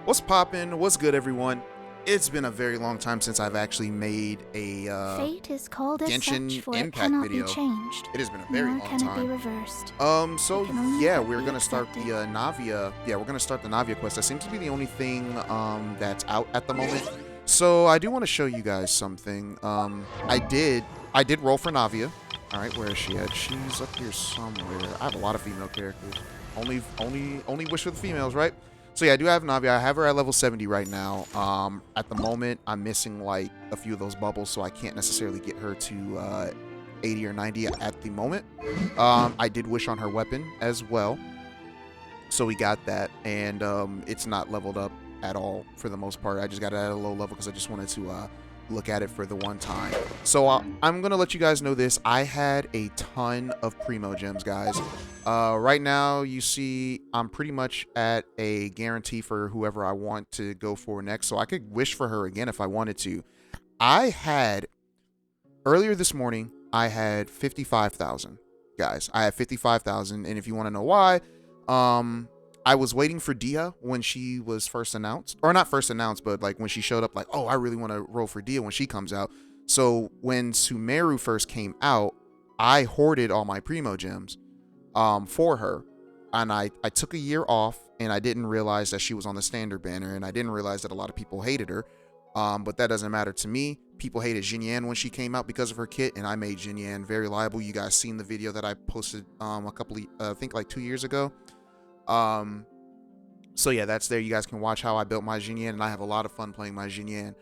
What's poppin'? What's good, everyone? It's been a very long time since I've actually made a Fate is called as such, Genshin for it Impact cannot be video. changed, It has been a very nor long can it be time. reversed. So It can only yeah, but we're be gonna start accepted. the Navia. Yeah, we're gonna start the Navia quest. That seems to be the only thing that's out at the moment. So I do want to show you guys something. I did roll for Navia. All right, where is she at? She's up here somewhere. I have a lot of female characters. Only wish for the females, right? So yeah, I do have Navia. I have her at level 70 right now. At the moment, I'm missing like a few of those bubbles, so I can't necessarily get her to 80 or 90 at the moment. I did wish on her weapon as well, so we got that, and it's not leveled up at all for the most part. I just got it at a low level because I just wanted to look at it for the one time. So I'm gonna let you guys know this. I had a ton of primo gems, guys. Right now, you see, I'm pretty much at a guarantee for whoever I want to go for next, so I could wish for her again if I wanted to. I had earlier this morning, I had 55,000, guys. I had 55,000, and if you want to know why, I was waiting for Dia when she was first announced, or not first announced, but like when she showed up, like, oh, I really want to roll for Dia when she comes out. So when Sumeru first came out, I hoarded all my primo gems for her, and I took a year off, and I didn't realize that she was on the standard banner, and I didn't realize that a lot of people hated her. But that doesn't matter to me. People hated Jinyan when she came out because of her kit, and I made Jinyan very reliable. You guys seen the video that I posted a couple of, I think like 2 years ago. Um, so yeah, that's there. You guys can watch how I built my Jinyan, and I have a lot of fun playing my Jinyan.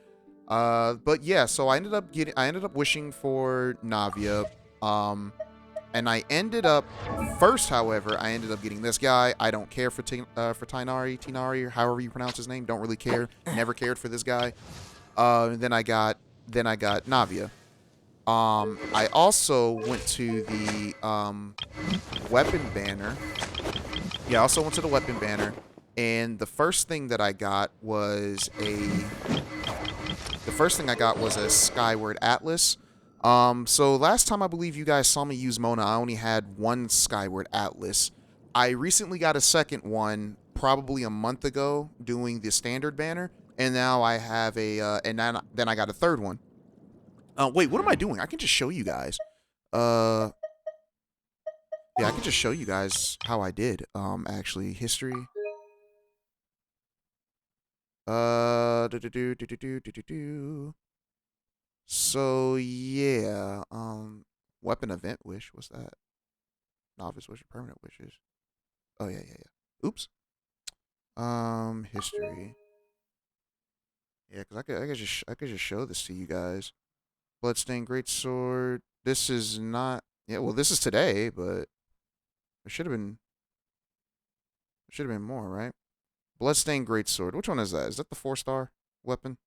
But yeah, so I ended up wishing for Navia. And I ended up first, however, I ended up getting this guy. I don't care for Tinari, or however you pronounce his name. Don't really care. Never cared for this guy. Then I got Navia. I also went to the weapon banner. Yeah, I also went to the weapon banner, and the first thing I got was a Skyward Atlas. So last time I believe you guys saw me use Mona, I only had one Skyward Atlas. I recently got a second one, probably a month ago, doing the standard banner, and now I have and then I got a third one. Wait, what am I doing? I can just show you guys. Uh, yeah, I can just show you guys how I did. Actually, history. Do. So yeah, weapon event wish. What's that? Novice wish or permanent wishes? Oh yeah. Oops. History. Yeah, cause I could just show this to you guys. Bloodstained greatsword. This is not. Yeah, well, this is today, but it should have been more, right? Bloodstained greatsword. Which one is that? Is that the 4-star weapon?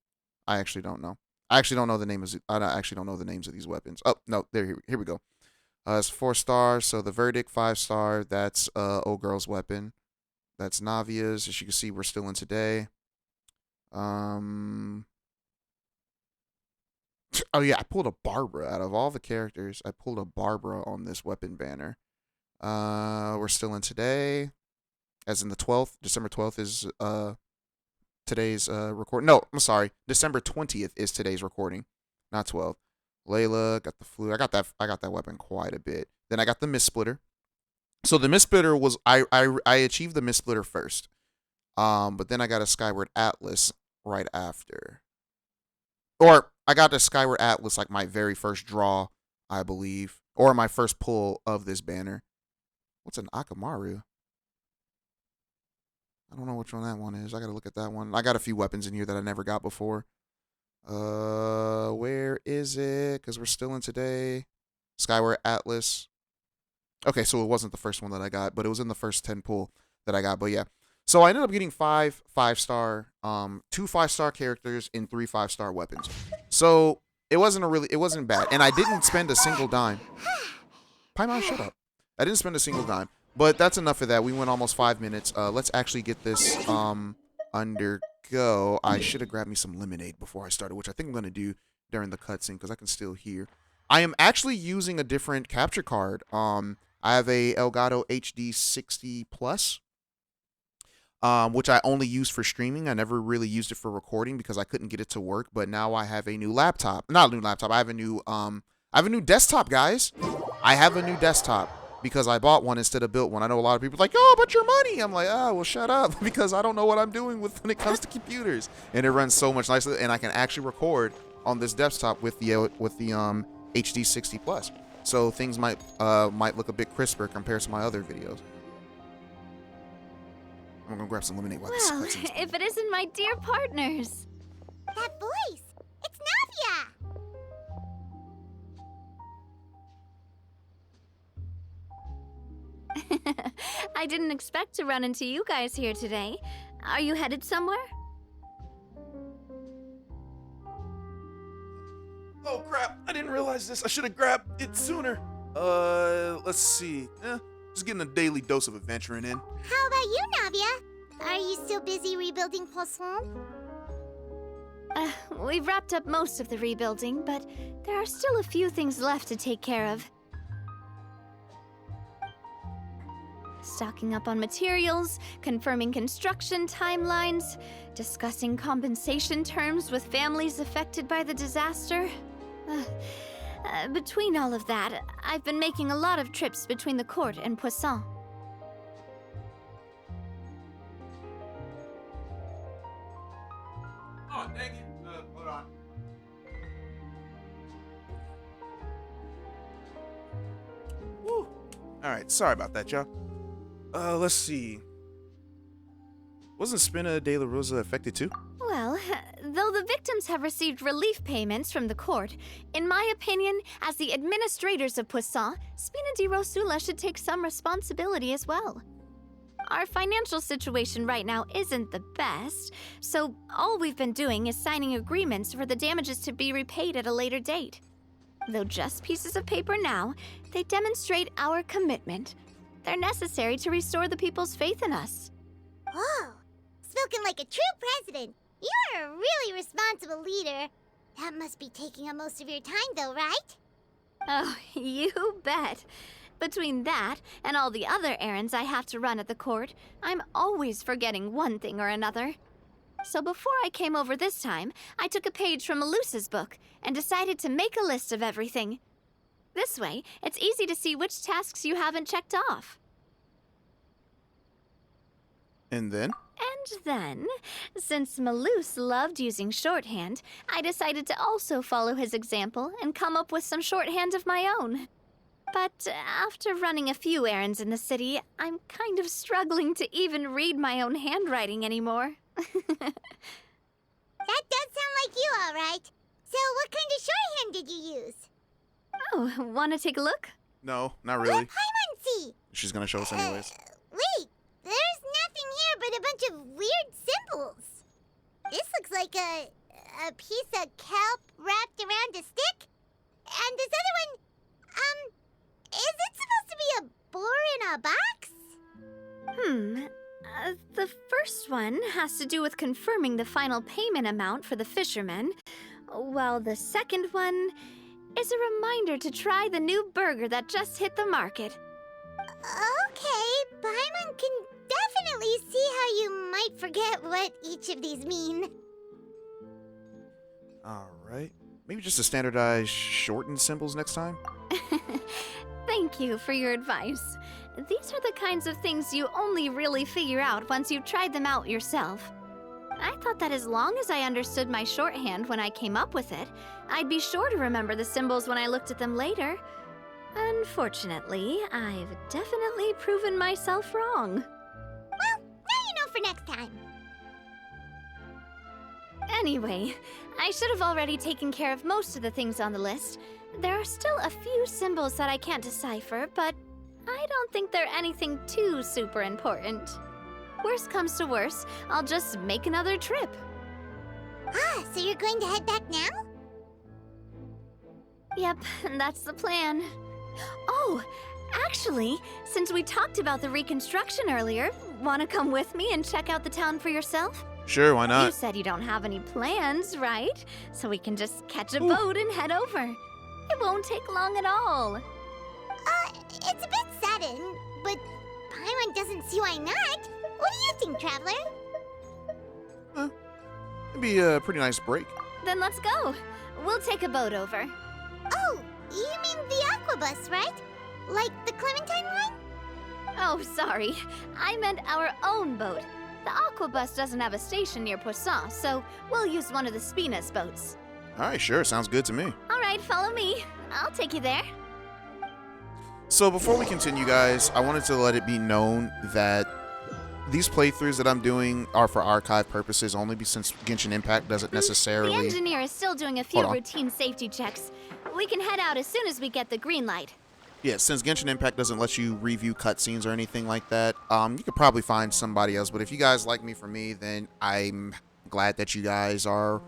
I actually don't know. I actually don't know the name of. Actually don't know the names of these weapons. Oh no, here we go. It's 4-star. So the verdict 5-star. That's old girl's weapon. That's Navia's. As you can see, we're still in today. Um. Oh yeah, I pulled a Barbara out of all the characters. I pulled a Barbara on this weapon banner. We're still in today, as in the 12th. December 12th is today's recording. No, I'm sorry. December 20th is today's recording, not 12th. Layla got the flu. I got that weapon quite a bit. Then I got the Mist Splitter. So the Mist Splitter was I achieved the Mist Splitter first. But then I got a Skyward Atlas right after. Or I got the Skyward Atlas like my very first draw, I believe, or my first pull of this banner. What's an Akamaru? I don't know which one that one is. I gotta look at that one. I got a few weapons in here that I never got before. Where is it? Because we're still in today. Skyward Atlas. Okay, so it wasn't the first one that I got, but it was in the first 10 pull that I got. But yeah. So I ended up getting 5-star, 2 5-star characters and 3 5-star weapons. So it wasn't bad. And I didn't spend a single dime. Paimon, shut up. I didn't spend a single dime. But that's enough of that. We went almost 5 minutes. Let's actually get this undergo. I should have grabbed me some lemonade before I started, which I think I'm gonna do during the cutscene because I can still hear. I am actually using a different capture card. I have a Elgato HD 60 Plus. which I only used for streaming. I never really used it for recording because I couldn't get it to work. But now I have a new laptop. Not a new laptop. I have a new desktop, guys. I have a new desktop because I bought one instead of built one. I know a lot of people are like, oh, but your money. I'm like, oh, well, shut up, because I don't know what I'm doing when it comes to computers. And it runs so much nicer, and I can actually record on this desktop with the HD 60 Plus. So things might look a bit crisper compared to my other videos. I'm gonna grab some lemonade while this Well, cutscene's if it isn't my dear partners. That voice! It's Navia! I didn't expect to run into you guys here today. Are you headed somewhere? Oh crap, I didn't realize this. I should have grabbed it sooner. Let's see. Just getting a daily dose of adventuring in. How about you, Navia? Are you still busy rebuilding Poisson? We've wrapped up most of the rebuilding, but there are still a few things left to take care of. Stocking up on materials, confirming construction timelines, discussing compensation terms with families affected by the disaster. Between all of that, I've been making a lot of trips between the court and Poisson. Oh, dang it. Hold on. Woo. Alright, sorry about that, y'all. Let's see. Wasn't Spina de la Rosa affected too? Well, though the victims have received relief payments from the court, in my opinion, as the administrators of Poisson, Spina di Rosula should take some responsibility as well. Our financial situation right now isn't the best, so all we've been doing is signing agreements for the damages to be repaid at a later date. Though just pieces of paper now, they demonstrate our commitment. They're necessary to restore the people's faith in us. Whoa! Spoken like a true president. You're a really responsible leader. That must be taking up most of your time, though, right? Oh, you bet. Between that and all the other errands I have to run at the court, I'm always forgetting one thing or another. So before I came over this time, I took a page from Melusa's book and decided to make a list of everything. This way, it's easy to see which tasks you haven't checked off. And then? And then, since Melus loved using shorthand, I decided to also follow his example and come up with some shorthand of my own. But after running a few errands in the city, I'm kind of struggling to even read my own handwriting anymore. That does sound like you, all right. So what kind of shorthand did you use? Oh, want to take a look? No, not really. Let Paimon see. She's gonna show us anyways. Wait, there's nothing here but a bunch of weird symbols. This looks like a piece of kelp wrapped around a stick. And this other one, is it supposed to be a boar in a box? The first one has to do with confirming the final payment amount for the fishermen, while the second one is a reminder to try the new burger that just hit the market. Okay, Paimon can definitely see how you might forget what each of these mean. Alright. Maybe just to standardize shortened symbols next time? Thank you for your advice. These are the kinds of things you only really figure out once you've tried them out yourself. I thought that as long as I understood my shorthand when I came up with it, I'd be sure to remember the symbols when I looked at them later. Unfortunately, I've definitely proven myself wrong. Well, now you know for next time. Anyway, I should have already taken care of most of the things on the list. There are still a few symbols that I can't decipher, but I don't think they're anything too super important. Worst comes to worst, I'll just make another trip. Ah, so you're going to head back now? Yep, that's the plan. Oh, actually, since we talked about the reconstruction earlier, want to come with me and check out the town for yourself? Sure, why You not? said you don't have any plans, right? So we can just catch a boat and head over. It won't take long at all. It's a bit sudden, but Paimon doesn't see why not. What do you think, Traveler? It'd be a pretty nice break. Then let's go. We'll take a boat over. Oh, you mean the aqua bus, right? Like the Clementine line? Oh, sorry. I meant our own boat. The Aquabus doesn't have a station near Poisson, so we'll use one of the Spina's boats. All right, sure. Sounds good to me. All right, follow me. I'll take you there. So before we continue, guys, I wanted to let it be known that these playthroughs that I'm doing are for archive purposes only, since Genshin Impact doesn't necessarily... The engineer is still doing a few Hold on. routine safety checks. We can head out as soon as we get the green light. Yeah, since Genshin Impact doesn't let you review cutscenes or anything like that, you could probably find somebody else. But if you guys like me for me, then I'm glad that you guys are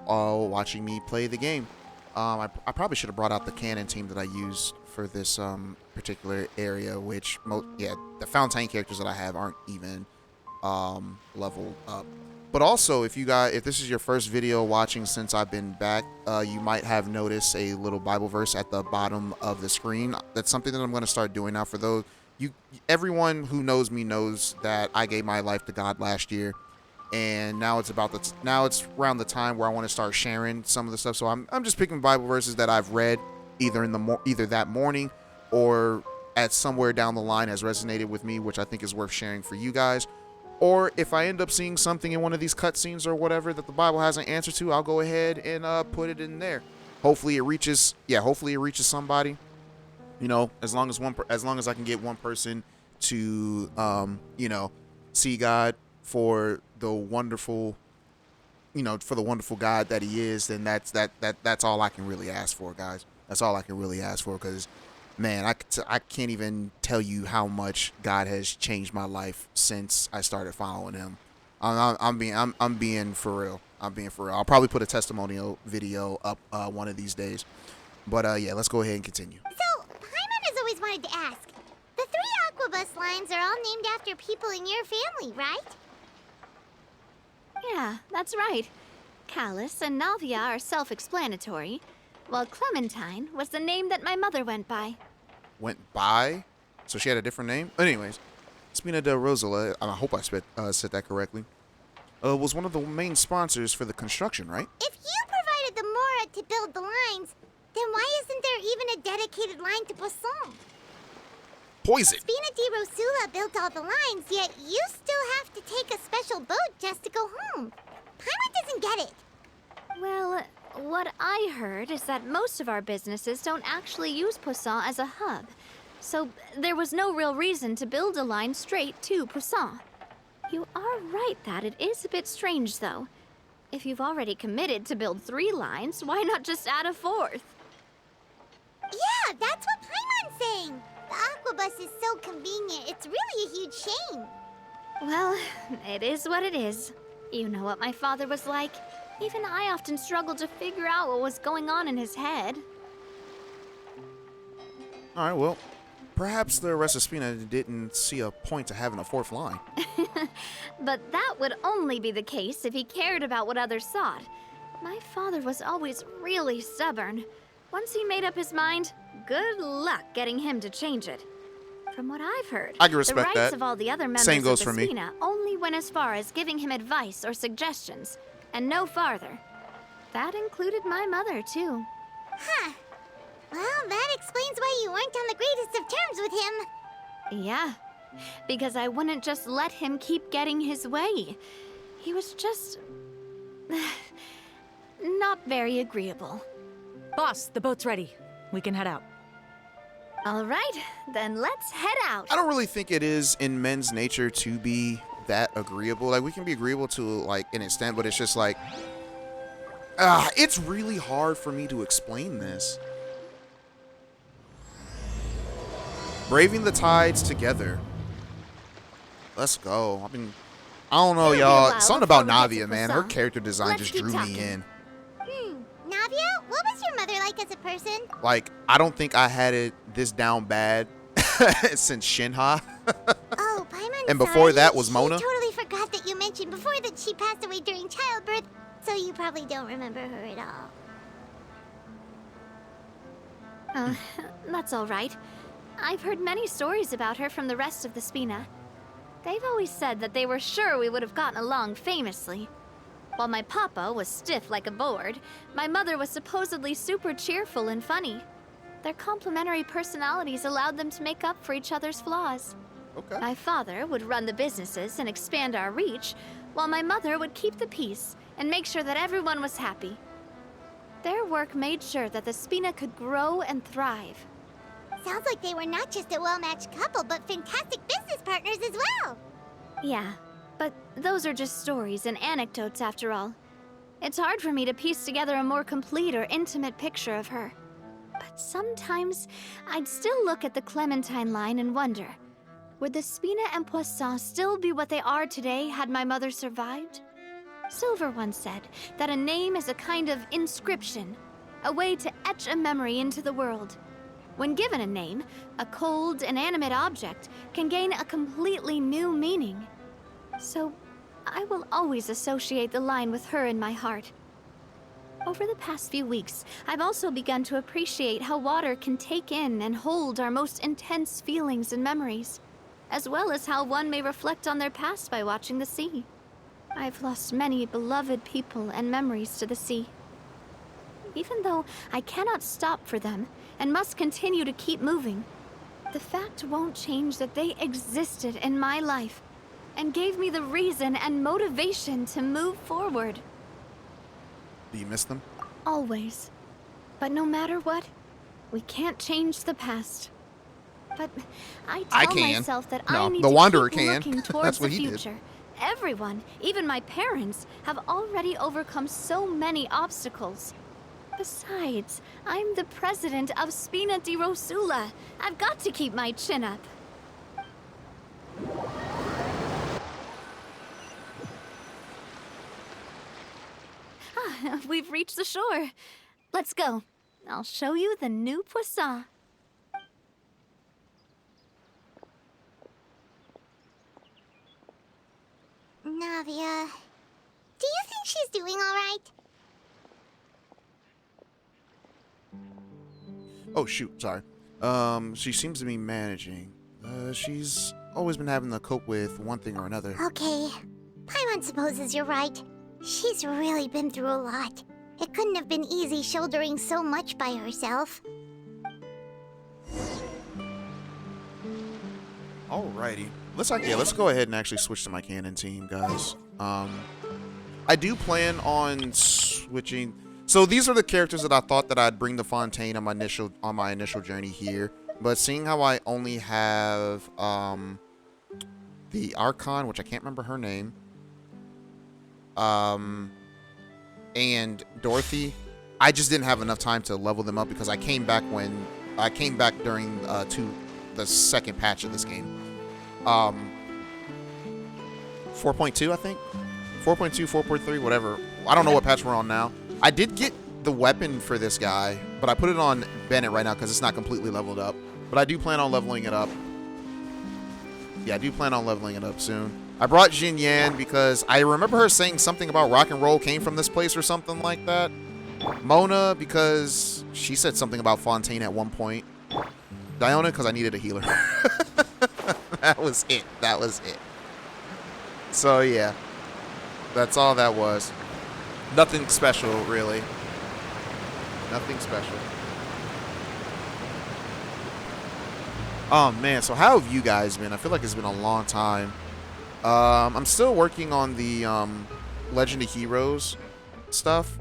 all watching me play the game. I probably should have brought out the canon team that I used for this particular area, which, the Fontaine characters that I have aren't even leveled up. But also, if this is your first video watching since I've been back, you might have noticed a little Bible verse at the bottom of the screen. That's something that I'm going to start doing now. For those everyone who knows me knows that I gave my life to God last year, and now it's around the time where I want to start sharing some of the stuff. So I'm just picking Bible verses that I've read either either that morning or at somewhere down the line has resonated with me, which I think is worth sharing for you guys. Or if I end up seeing something in one of these cutscenes or whatever that the Bible has an answer to, I'll go ahead and put it in there. Hopefully it reaches somebody. You know, as long as I can get one person to see God for the wonderful God that He is, then that's all I can really ask for, guys. That's all I can really ask for, because man, I can't even tell you how much God has changed my life since I started following Him. I'm being for real. I'll probably put a testimonial video up one of these days. But yeah, let's go ahead and continue. So, Paimon has always wanted to ask. The 3 Aquabus lines are all named after people in your family, right? Yeah, that's right. Callus and Navia are self-explanatory, while Clementine was the name that my mother went by. Went by? So she had a different name? Anyways, Spina de Rosala, I hope I said that correctly, was one of the main sponsors for the construction, right? If you provided the Mora to build the lines, then why isn't there even a dedicated line to Poisson? Poison! Spina di Rosula built all the lines, yet you still have to take a special boat just to go home. Paimon doesn't get it. Well, what I heard is that most of our businesses don't actually use Poisson as a hub, so there was no real reason to build a line straight to Poisson. You are right that it is a bit strange, though. If you've already committed to build 3 lines, why not just add a 4th? Yeah, that's what Paimon's saying. The Aquabus is so convenient, it's really a huge shame. Well, it is what it is. You know what my father was like. Even I often struggled to figure out what was going on in his head. Alright, well, perhaps the rest of Spina didn't see a point to having a 4th line. But that would only be the case if he cared about what others thought. My father was always really stubborn. Once he made up his mind, good luck getting him to change it. From what I've heard, I can respect the rights that. of all the other members Same goes of the for me. Spina only went as far as giving him advice or suggestions, and no farther. That included my mother, too. Huh. Well, that explains why you weren't on the greatest of terms with him. Yeah, because I wouldn't just let him keep getting his way. He was just... not very agreeable. Boss, the boat's ready. We can head out. All right, then let's head out. I don't really think it is in men's nature to be that agreeable. Like, we can be agreeable to, like, an extent, but it's just like... it's really hard for me to explain this. Braving the tides together. Let's go. I don't know, It'll be a y'all. while Something before about we get Navia, to man. Her Poisson. character design Let's just keep drew talking. me in. Navia, what was your mother like as a person? Like, I don't think I had it this down bad since Shinha. Oh, Paimon's And before sorry. that was Mona? She totally forgot that you mentioned before that she passed away during childbirth, so you probably don't remember her at all. That's all right. I've heard many stories about her from the rest of the Spina. They've always said that they were sure we would have gotten along famously. While my papa was stiff like a board, my mother was supposedly super cheerful and funny. Their complementary personalities allowed them to make up for each other's flaws. Okay. My father would run the businesses and expand our reach, while my mother would keep the peace and make sure that everyone was happy. Their work made sure that the Spina could grow and thrive. Sounds like they were not just a well-matched couple, but fantastic business partners as well. Yeah, but those are just stories and anecdotes after all. It's hard for me to piece together a more complete or intimate picture of her. But sometimes, I'd still look at the Clementine line and wonder, would the Spina and Poisson still be what they are today had my mother survived? Silver once said that a name is a kind of inscription, a way to etch a memory into the world. When given a name, a cold, inanimate object can gain a completely new meaning. So, I will always associate the line with her in my heart. Over the past few weeks, I've also begun to appreciate how water can take in and hold our most intense feelings and memories, as well as how one may reflect on their past by watching the sea. I've lost many beloved people and memories to the sea. Even though I cannot stop for them and must continue to keep moving, the fact won't change that they existed in my life and gave me the reason and motivation to move forward. Do you miss them? Always. But no matter what, we can't change the past. But I tell myself that I need the to Wanderer keep can. looking towards That's what the he did. future. Everyone, even my parents, have already overcome so many obstacles. Besides, I'm the president of Spina di Rosula. I've got to keep my chin up. We've reached the shore. Let's go. I'll show you the new Poisson. Navia, do you think she's doing all right? Oh, shoot, sorry. She seems to be managing. She's always been having to cope with one thing or another. Okay. Paimon supposes you're right. She's really been through a lot. It couldn't have been easy shouldering so much by herself. Alrighty. Let's go ahead and actually switch to my canon team, guys. I do plan on switching. So these are the characters that I thought that I'd bring to Fontaine on my initial journey here. But seeing how I only have the Archon, which I can't remember her name, and Dorothy, I just didn't have enough time to level them up because I came back during the second patch of this game. 4.2, I think. 4.2, 4.3, whatever. I don't know what patch we're on now. I did get the weapon for this guy, but I put it on Bennett right now because it's not completely leveled up. But I do plan on leveling it up. Yeah, I do plan on leveling it up soon. I brought Jin Yan because I remember her saying something about rock and roll came from this place or something like that. Mona because she said something about Fontaine at one point. Lionen because I needed a healer. That was it. That was it. So yeah, that's all that was. Nothing special, really. Nothing special. Oh man, so how have you guys been? I feel like it's been a long time. I'm still working on the Legend of Heroes stuff.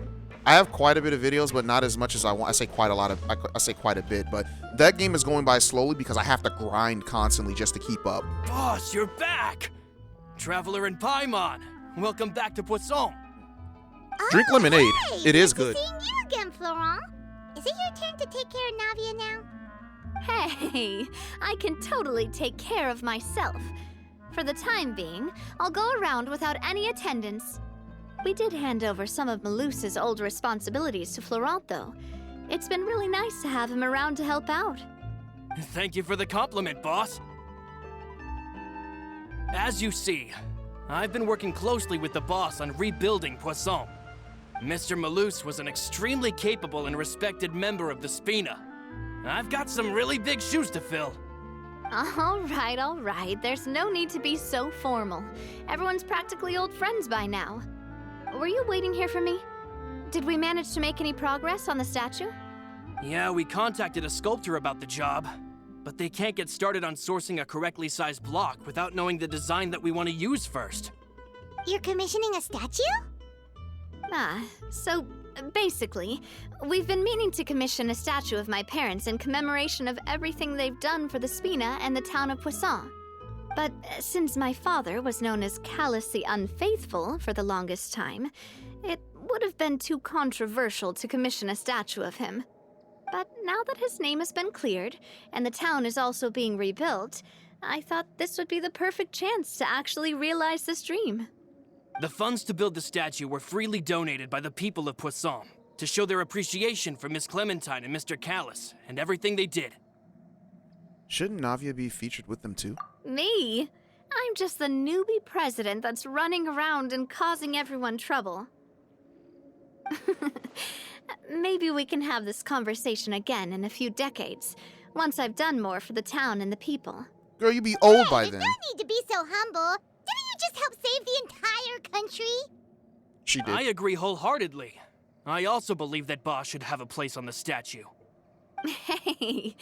I have quite a bit of videos, but not as much as I want. I say quite a bit, but that game is going by slowly because I have to grind constantly just to keep up. Boss, you're back! Traveler and Paimon, welcome back to Poisson. Drink lemonade. Hey, It is good good. to seeing you again, Florent. Is it your turn to take care of Navia now? Hey, I can totally take care of myself. For the time being, I'll go around without any attendance. We did hand over some of Malus's old responsibilities to Florent, though. It's been really nice to have him around to help out. Thank you for the compliment, boss. As you see, I've been working closely with the boss on rebuilding Poisson. Mr. Malus was an extremely capable and respected member of the Spina. I've got some really big shoes to fill. All right. There's no need to be so formal. Everyone's practically old friends by now. Were you waiting here for me? Did we manage to make any progress on the statue? Yeah, we contacted a sculptor about the job, but they can't get started on sourcing a correctly sized block without knowing the design that we want to use first. You're commissioning a statue? So basically, we've been meaning to commission a statue of my parents in commemoration of everything they've done for the Spina and the town of Poisson. But since my father was known as Callus the Unfaithful for the longest time, it would have been too controversial to commission a statue of him. But now that his name has been cleared, and the town is also being rebuilt, I thought this would be the perfect chance to actually realize this dream. The funds to build the statue were freely donated by the people of Poisson to show their appreciation for Miss Clementine and Mr. Callus and everything they did. Shouldn't Navia be featured with them too? Me? I'm just the newbie president that's running around and causing everyone trouble. Maybe we can have this conversation again in a few decades, once I've done more for the town and the people. Girl, you be old by There's then. no need to be so humble. Didn't you just help save the entire country? She did. I agree wholeheartedly. I also believe that Boss should have a place on the statue. Hey,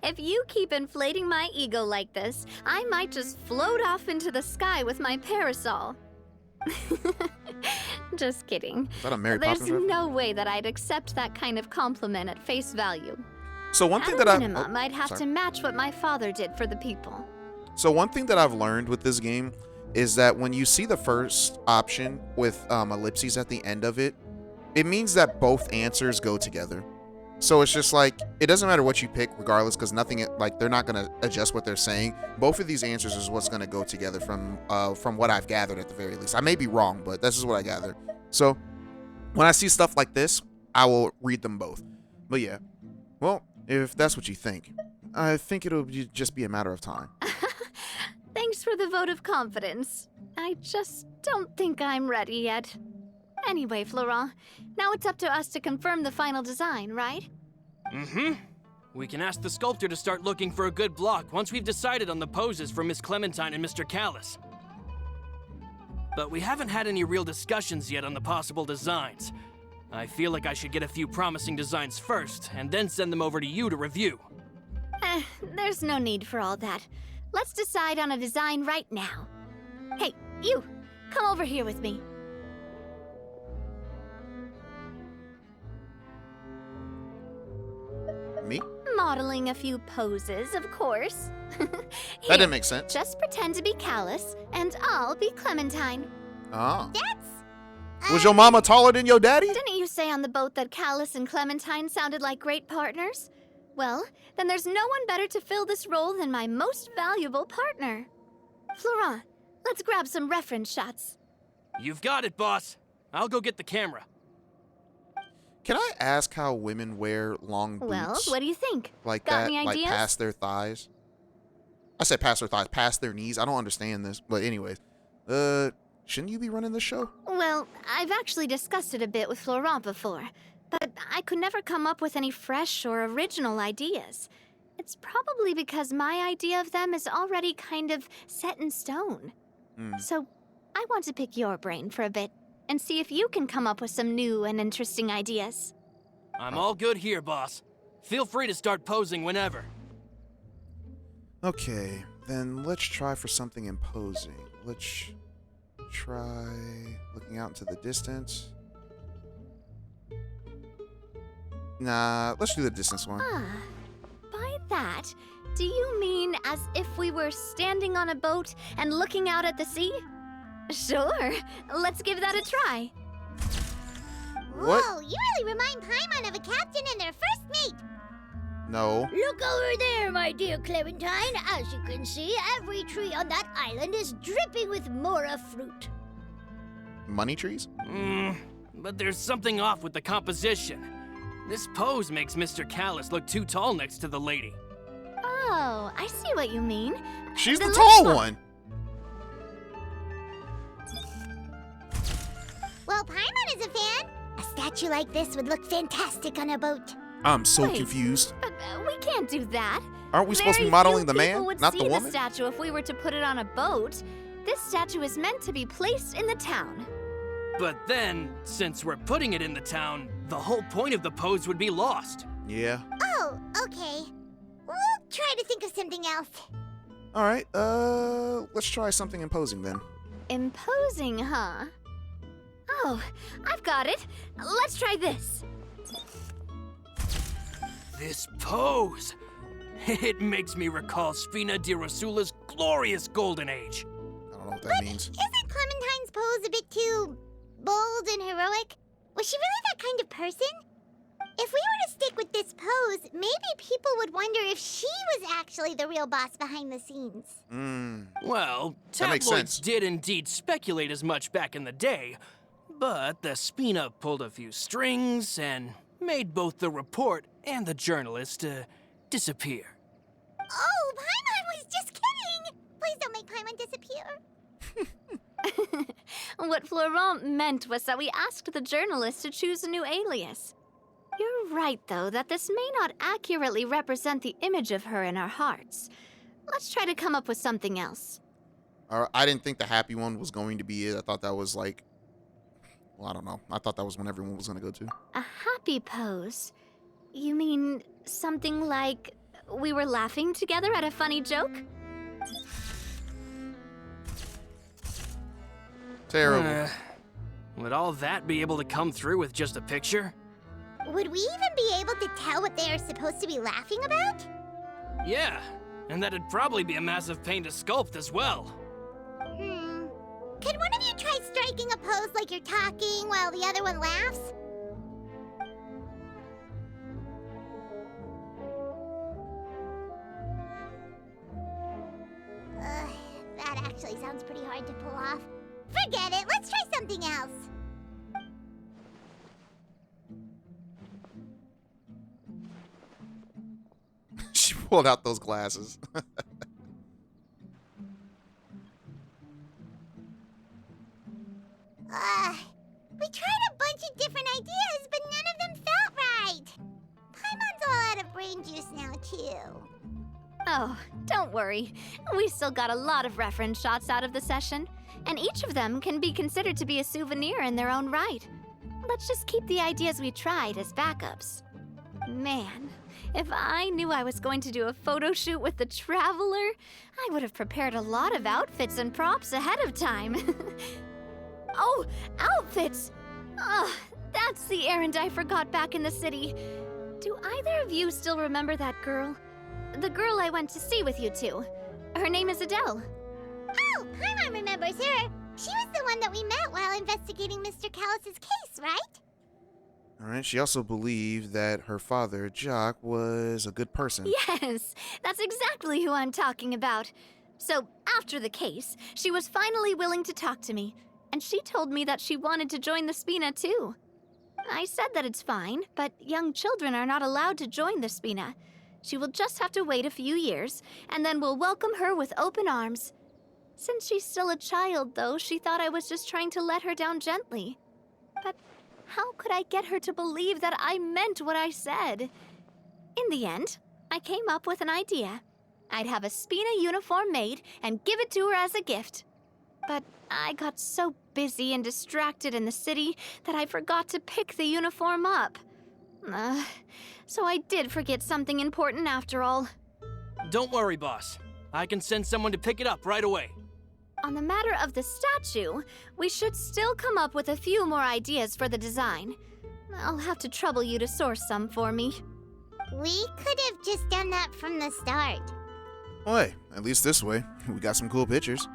if you keep inflating my ego like this, I might just float off into the sky with my parasol. Just kidding. Is that a Mary There's Poppins reference? no way that I'd accept that kind of compliment at face value. So one thing At that a I minimum, I'd have to match what my father did for the people. So one thing that I've learned with this game is that when you see the first option with ellipses at the end of it, it means that both answers go together. So it's just like, it doesn't matter what you pick regardless, because nothing, like, they're not going to adjust what they're saying. Both of these answers is what's going to go together from what I've gathered at the very least. I may be wrong, but this is what I gathered. So when I see stuff like this, I will read them both. But yeah, well, if that's what you think, I think it'll just be a matter of time. Thanks for the vote of confidence. I just don't think I'm ready yet. Anyway, Florent, now it's up to us to confirm the final design, right? Mm-hmm. We can ask the sculptor to start looking for a good block once we've decided on the poses for Miss Clementine and Mr. Callus. But we haven't had any real discussions yet on the possible designs. I feel like I should get a few promising designs first, and then send them over to you to review. There's no need for all that. Let's decide on a design right now. Hey, you! Come over here with me. Me? Modeling a few poses, of course. That didn't make sense. Just pretend to be Callus, and I'll be Clementine. Oh. That's... Was your mama taller than your daddy? Didn't you say on the boat that Callus and Clementine sounded like great partners? Well, then there's no one better to fill this role than my most valuable partner. Florent, let's grab some reference shots. You've got it, boss. I'll go get the camera. Can I ask how women wear long boots? Well, what do you think? Like Got that, any like ideas? past their thighs? I said past their thighs, past their knees. I don't understand this. But anyways, shouldn't you be running this show? Well, I've actually discussed it a bit with Florent before, but I could never come up with any fresh or original ideas. It's probably because my idea of them is already kind of set in stone. So I want to pick your brain for a bit and see if you can come up with some new and interesting ideas. I'm all good here, boss. Feel free to start posing whenever. Okay, then let's try for something imposing. Let's try looking out into the distance. Nah, let's do the distance one. By that, do you mean as if we were standing on a boat and looking out at the sea? Sure, let's give that a try. What? Whoa, you really remind Paimon of a captain and their first mate. No. Look over there, my dear Clementine. As you can see, every tree on that island is dripping with mora fruit. Money trees? But there's something off with the composition. This pose makes Mr. Callus look too tall next to the lady. Oh, I see what you mean. She's Then the let's tall look. one. Well, Paimon is a fan. A statue like this would look fantastic on a boat. I'm so Wait. confused. But we can't do that. Aren't we supposed to be Very modeling few the people man, would not see the woman? the statue if we were to put it on a boat. This statue is meant to be placed in the town. But then, since we're putting it in the town, the whole point of the pose would be lost. Yeah. Oh, okay. We'll try to think of something else. All right. Let's try something imposing then. Imposing, huh? Oh, I've got it. Let's try this. This pose! It makes me recall Spina di Rosula's glorious golden age. I don't know what that means. Isn't Clementine's pose a bit too bold and heroic? Was she really that kind of person? If we were to stick with this pose, maybe people would wonder if she was actually the real boss behind the scenes. Well, That makes tabloids sense. did indeed speculate as much back in the day, but the Spina pulled a few strings and made both the report and the journalist disappear. Oh, Paimon was just kidding! Please don't make Paimon disappear. What Florent meant was that we asked the journalist to choose a new alias. You're right, though, that this may not accurately represent the image of her in our hearts. Let's try to come up with something else. I didn't think the happy one was going to be it. I thought that was like, well, I don't know. I thought that was when everyone was going to go to. A happy pose? You mean something like we were laughing together at a funny joke? Terrible. Would all that be able to come through with just a picture? Would we even be able to tell what they are supposed to be laughing about? Yeah, and that'd probably be a massive pain to sculpt as well. Could one of you try striking a pose like you're talking while the other one laughs? That actually sounds pretty hard to pull off. Forget it, let's try something else. She pulled out those glasses. We tried a bunch of different ideas, but none of them felt right. Paimon's all out of brain juice now, too. Oh, don't worry. We still got a lot of reference shots out of the session, and each of them can be considered to be a souvenir in their own right. Let's just keep the ideas we tried as backups. Man, if I knew I was going to do a photo shoot with the Traveler, I would have prepared a lot of outfits and props ahead of time. Oh, outfits! Oh, that's the errand I forgot back in the city. Do either of you still remember that girl? The girl I went to see with you two. Her name is Adele. Oh, Paimon remembers her. She was the one that we met while investigating Mr. Callus's case, right? All right. She also believed that her father, Jacques, was a good person. Yes, that's exactly who I'm talking about. So, after the case, she was finally willing to talk to me, and she told me that she wanted to join the Spina too. I said that it's fine, but young children are not allowed to join the Spina. She will just have to wait a few years, and then we'll welcome her with open arms. Since she's still a child, though, she thought I was just trying to let her down gently. But how could I get her to believe that I meant what I said? In the end, I came up with an idea. I'd have a Spina uniform made and give it to her as a gift. But I got so busy and distracted in the city that I forgot to pick the uniform up. So I did forget something important after all. Don't worry, boss. I can send someone to pick it up right away. On the matter of the statue, we should still come up with a few more ideas for the design. I'll have to trouble you to source some for me. We could have just done that from the start. Well, hey, at least this way, we got some cool pictures.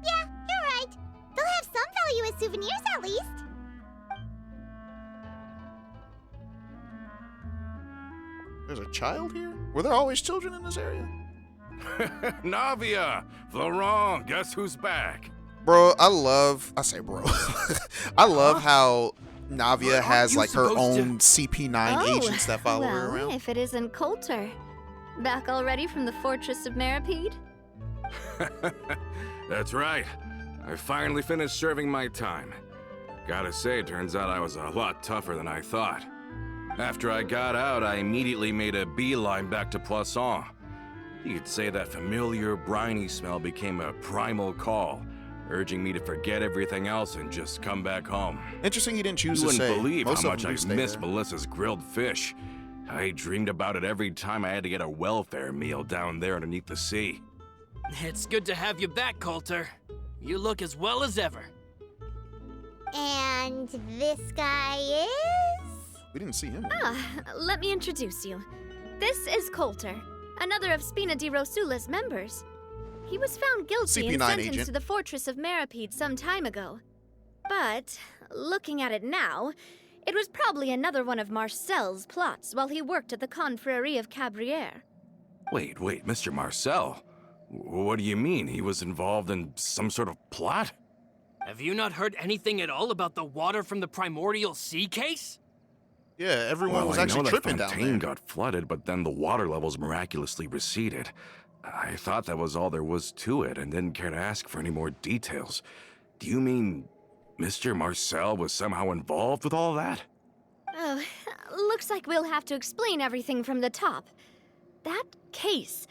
Yeah, you're right. They'll have some value as souvenirs at least. There's a child here? Were there always children in this area? Navia! Florent, guess who's back? Bro, I love how Navia Aren't has you like her supposed to- own CP9 agents that follow her well, around. if it isn't Coulter. Back already from the Fortress of Meripede? That's right. I finally finished serving my time. Gotta say, turns out I was a lot tougher than I thought. After I got out, I immediately made a beeline back to Poisson. You could say that familiar, briny smell became a primal call, urging me to forget everything else and just come back home. Interesting you didn't choose You to wouldn't say. believe Most how of much them I do stay miss there. Melissa's grilled fish. I dreamed about it every time I had to get a welfare meal down there underneath the sea. It's good to have you back, Coulter. You look as well as ever. And this guy is? We didn't see him. Let me introduce you. This is Coulter, another of Spina di Rosula's members. He was found guilty and CP9 sentenced agent. to the fortress of Meripede some time ago. But, looking at it now, it was probably another one of Marcel's plots while he worked at the Confrérie of Cabrières. Wait, Mr. Marcel? What do you mean? He was involved in some sort of plot? Have you not heard anything at all about the water from the primordial sea case? Yeah, everyone was I actually know tripping that down fontaine there. got flooded, but then the water levels miraculously receded. I thought that was all there was to it and didn't care to ask for any more details. Do you mean Mr. Marcel was somehow involved with all that? Oh, looks like we'll have to explain everything from the top. That case,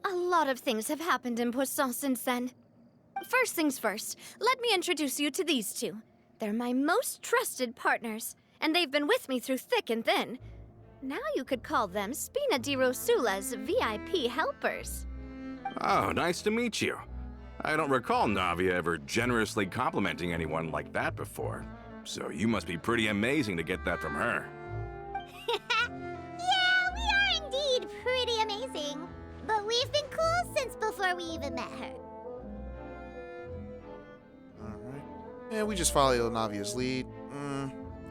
a lot of things have happened in Poisson since then. First things first, let me introduce you to these two. They're my most trusted partners, and they've been with me through thick and thin. Now you could call them Spina di Rosula's VIP helpers. Oh, nice to meet you. I don't recall Navia ever generously complimenting anyone like that before. So you must be pretty amazing to get that from her. Yeah, we are indeed pretty amazing. But we've been cool since before we even met her. Alright. Yeah, we just follow Navia's lead.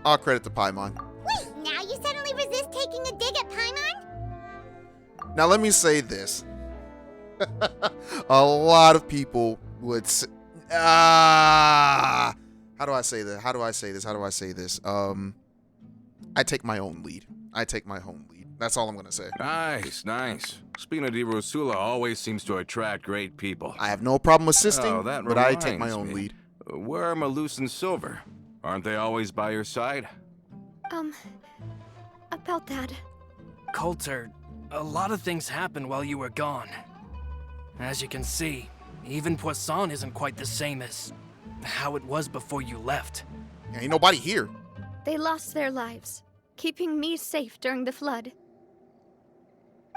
All credit to Paimon. Wait, now you suddenly resist taking a dig at Paimon? Now let me say this. A lot of people would say, how do I say that? How do I say this? I take my own lead. That's all I'm going to say. Nice. Spina di Rosula always seems to attract great people. I have no problem assisting, Oh, that but I take reminds my own me. lead. Where are Malus and Silver? Aren't they always by your side? About that. Coulter, a lot of things happened while you were gone. As you can see, even Poisson isn't quite the same as how it was before you left. Yeah, ain't nobody here. They lost their lives, keeping me safe during the flood.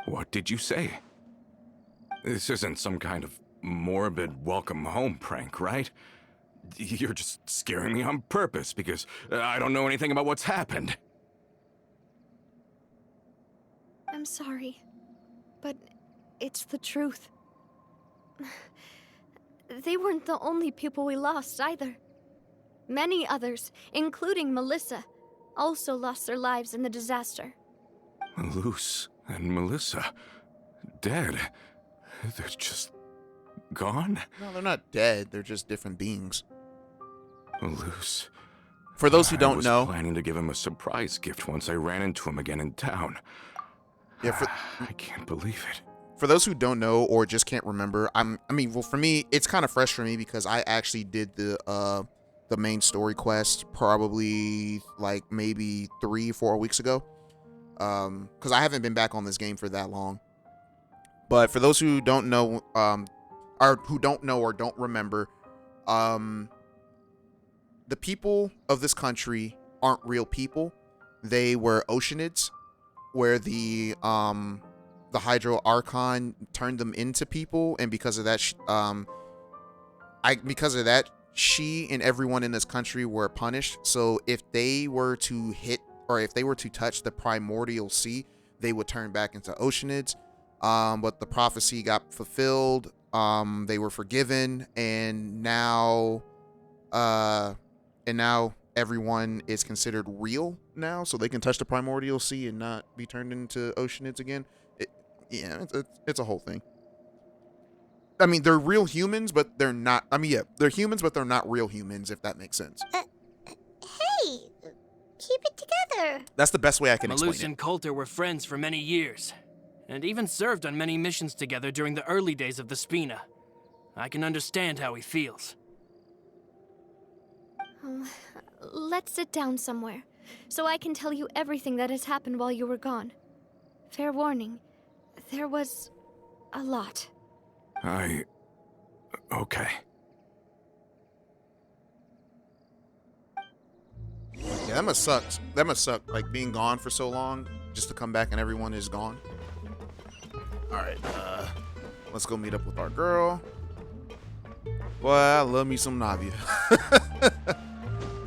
What did you say? This isn't some kind of morbid welcome home prank, right? You're just scaring me on purpose because I don't know anything about what's happened. I'm sorry, but it's the truth. They weren't the only people we lost either. Many others, including Melissa, also lost their lives in the disaster. Malus and Melissa, dead. They're just gone? No, they're not dead. They're just different beings. Malus. For those who don't I was know, planning to give him a surprise gift once I ran into him again in town. yeah, I can't believe it. for those who don't know or just can't remember, well, for me, it's kind of fresh for me because I actually did the main story quest probably like maybe 3 or 4 weeks ago. Because I haven't been back on this game for that long. But for those who don't know, or don't remember, the people of this country aren't real people. They were Oceanids, where the Hydro Archon turned them into people, and because of that, she and everyone in this country were punished. So if they were to hit, or if they were to touch the primordial sea, they would turn back into Oceanids. But the prophecy got fulfilled. They were forgiven, and now everyone is considered real now, so they can touch the primordial sea and not be turned into Oceanids again. It's a whole thing. I mean, they're real humans, but they're not. I mean, yeah, they're humans, but they're not real humans, if that makes sense. Hey, keep it together. That's the best way I can explain Malus it. and Coulter were friends for many years, and even served on many missions together during the early days of the Spina. I can understand how he feels. Let's sit down somewhere, so I can tell you everything that has happened while you were gone. Fair warning, there was A lot. Okay. Yeah, that must suck. That must suck, like, being gone for so long, just to come back and everyone is gone. Alright, let's go meet up with our girl. Boy, I love me some Navia.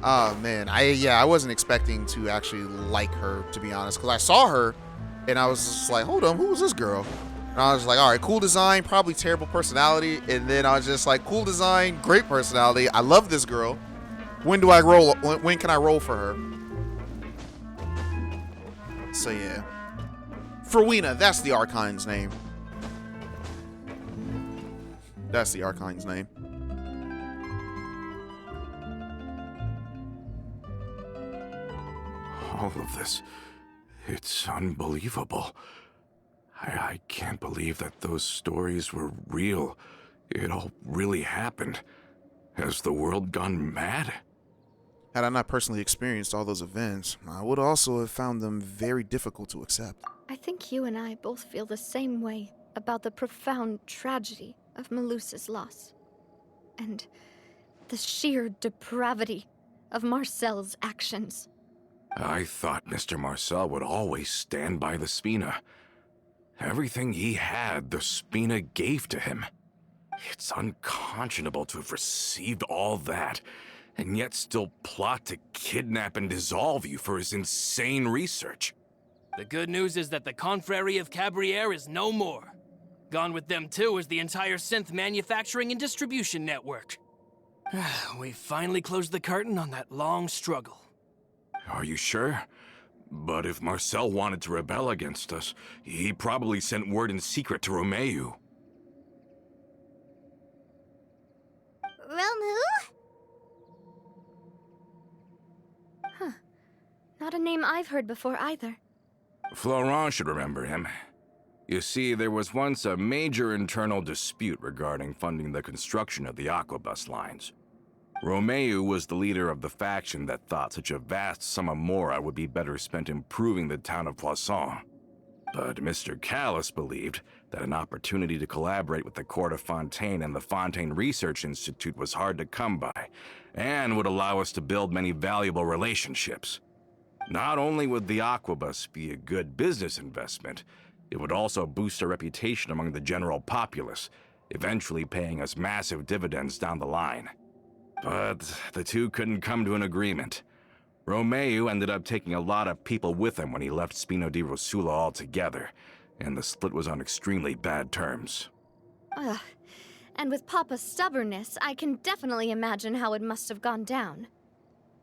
Oh, man. I wasn't expecting to actually like her, to be honest, because I saw her, and I was just like, hold on, who was this girl? And I was like, all right, cool design, probably terrible personality, and then I was just like, cool design, great personality, I love this girl. When do I roll? When can I roll for her? So yeah. Frowena, that's the Archine's name. That's the Archine's name. All of this, it's unbelievable. I can't believe that those stories were real. It all really happened. Has the world gone mad? Had I not personally experienced all those events, I would also have found them very difficult to accept. I think you and I both feel the same way about the profound tragedy of Melusa's loss. And the sheer depravity of Marcel's actions. I thought Mr. Marcel would always stand by the Spina. Everything he had, the Spina gave to him. It's unconscionable to have received all that, and yet still plot to kidnap and dissolve you for his insane research. The good news is that the Confrérie of Cabriere is no more. Gone with them too is the entire synth manufacturing and distribution network. We finally closed the curtain on that long struggle. Are you sure? But if Marcel wanted to rebel against us, he probably sent word in secret to Romeu. Romu? Huh. Not a name I've heard before either. Florent should remember him. You see, there was once a major internal dispute regarding funding the construction of the Aquabus lines. Romeu was the leader of the faction that thought such a vast sum of mora would be better spent improving the town of Poisson. But Mr. Callis believed that an opportunity to collaborate with the Court of Fontaine and the Fontaine Research Institute was hard to come by, and would allow us to build many valuable relationships. Not only would the Aquabus be a good business investment, it would also boost our reputation among the general populace, eventually paying us massive dividends down the line. But the two couldn't come to an agreement. Romeu ended up taking a lot of people with him when he left Spino di Rosula altogether, and the split was on extremely bad terms. Ugh. And with Papa's stubbornness, I can definitely imagine how it must have gone down.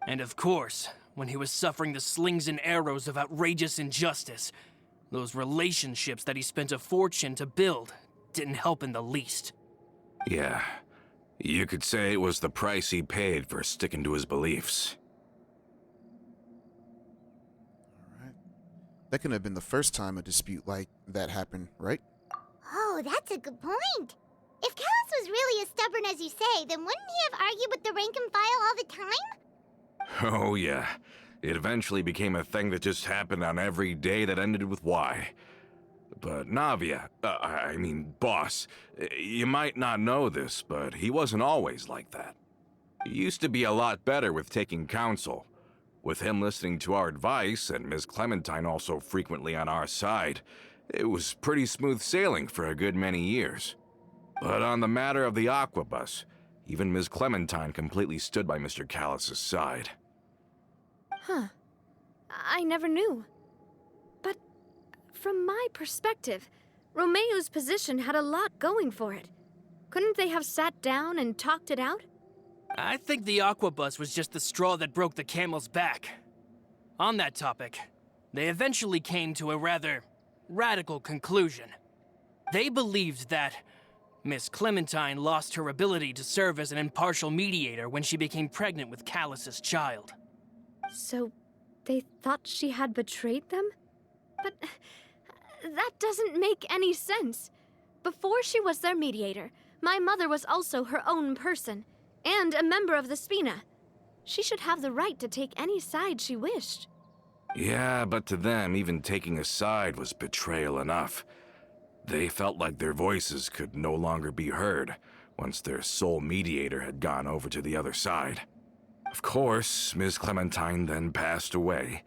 And of course, when he was suffering the slings and arrows of outrageous injustice, those relationships that he spent a fortune to build didn't help in the least. Yeah, you could say it was the price he paid for sticking to his beliefs. Alright. That couldn't have been the first time a dispute like that happened, right? Oh, that's a good point. If Callus was really as stubborn as you say, then wouldn't he have argued with the rank and file all the time? Oh yeah, it eventually became a thing that just happened on every day that ended with Y. But Navia, boss, you might not know this, but he wasn't always like that. He used to be a lot better with taking counsel. With him listening to our advice, and Ms. Clementine also frequently on our side, it was pretty smooth sailing for a good many years. But on the matter of the Aquabus, even Ms. Clementine completely stood by Mr. Callus's side. Huh. I never knew. But from my perspective, Romeu's position had a lot going for it. Couldn't they have sat down and talked it out? I think the Aquabus was just the straw that broke the camel's back. On that topic, they eventually came to a rather radical conclusion. They believed that Miss Clementine lost her ability to serve as an impartial mediator when she became pregnant with Callus's child. So, they thought she had betrayed them? But that doesn't make any sense. Before she was their mediator, my mother was also her own person, and a member of the Spina. She should have the right to take any side she wished. Yeah, but to them, even taking a side was betrayal enough. They felt like their voices could no longer be heard once their sole mediator had gone over to the other side. Of course, Ms. Clementine then passed away,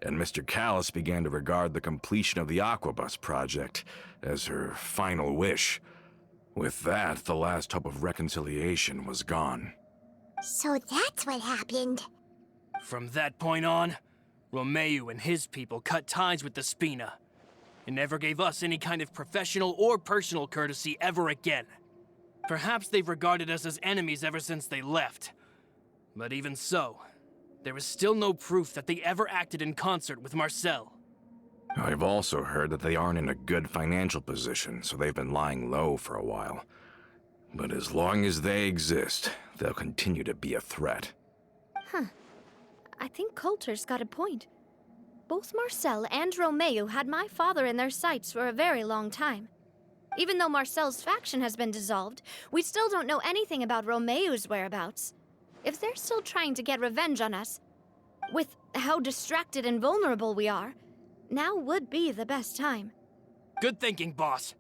and Mr. Callis began to regard the completion of the Aquabus project as her final wish. With that, the last hope of reconciliation was gone. So that's what happened. From that point on, Romeo and his people cut ties with the Spina, and never gave us any kind of professional or personal courtesy ever again. Perhaps they've regarded us as enemies ever since they left. But even so, there is still no proof that they ever acted in concert with Marcel. I've also heard that they aren't in a good financial position, so they've been lying low for a while. But as long as they exist, they'll continue to be a threat. I think Coulter's got a point. Both Marcel and Romeo had my father in their sights for a very long time. Even though Marcel's faction has been dissolved, we still don't know anything about Romeo's whereabouts. If they're still trying to get revenge on us, with how distracted and vulnerable we are, now would be the best time. Good thinking, boss.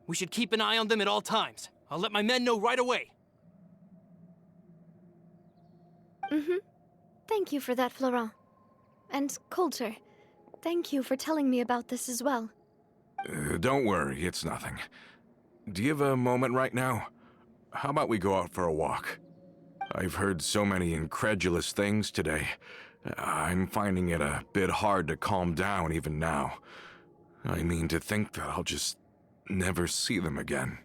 We should keep an eye on them at all times. I'll let my men know right away. Thank you for that, Florent. And Coulter, thank you for telling me about this as well. Don't worry, it's nothing. Do you have a moment right now? How about we go out for a walk? I've heard so many incredulous things today. I'm finding it a bit hard to calm down even now. I mean, to think that I'll just never see them again.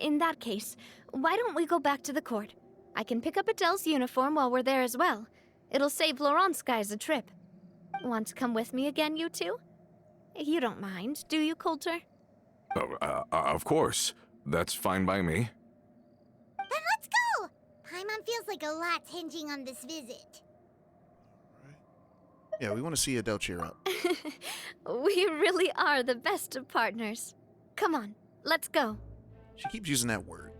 In that case, why don't we go back to the court? I can pick up Adele's uniform while we're there as well. It'll save Laurent's guys a trip. Want to come with me again, you two? You don't mind, do you, Coulter? Of course. That's fine by me. Then let's go! Paimon feels like a lot's hinging on this visit. Yeah, we want to see Adele cheer up. We really are the best of partners. Come on, let's go. She keeps using that word.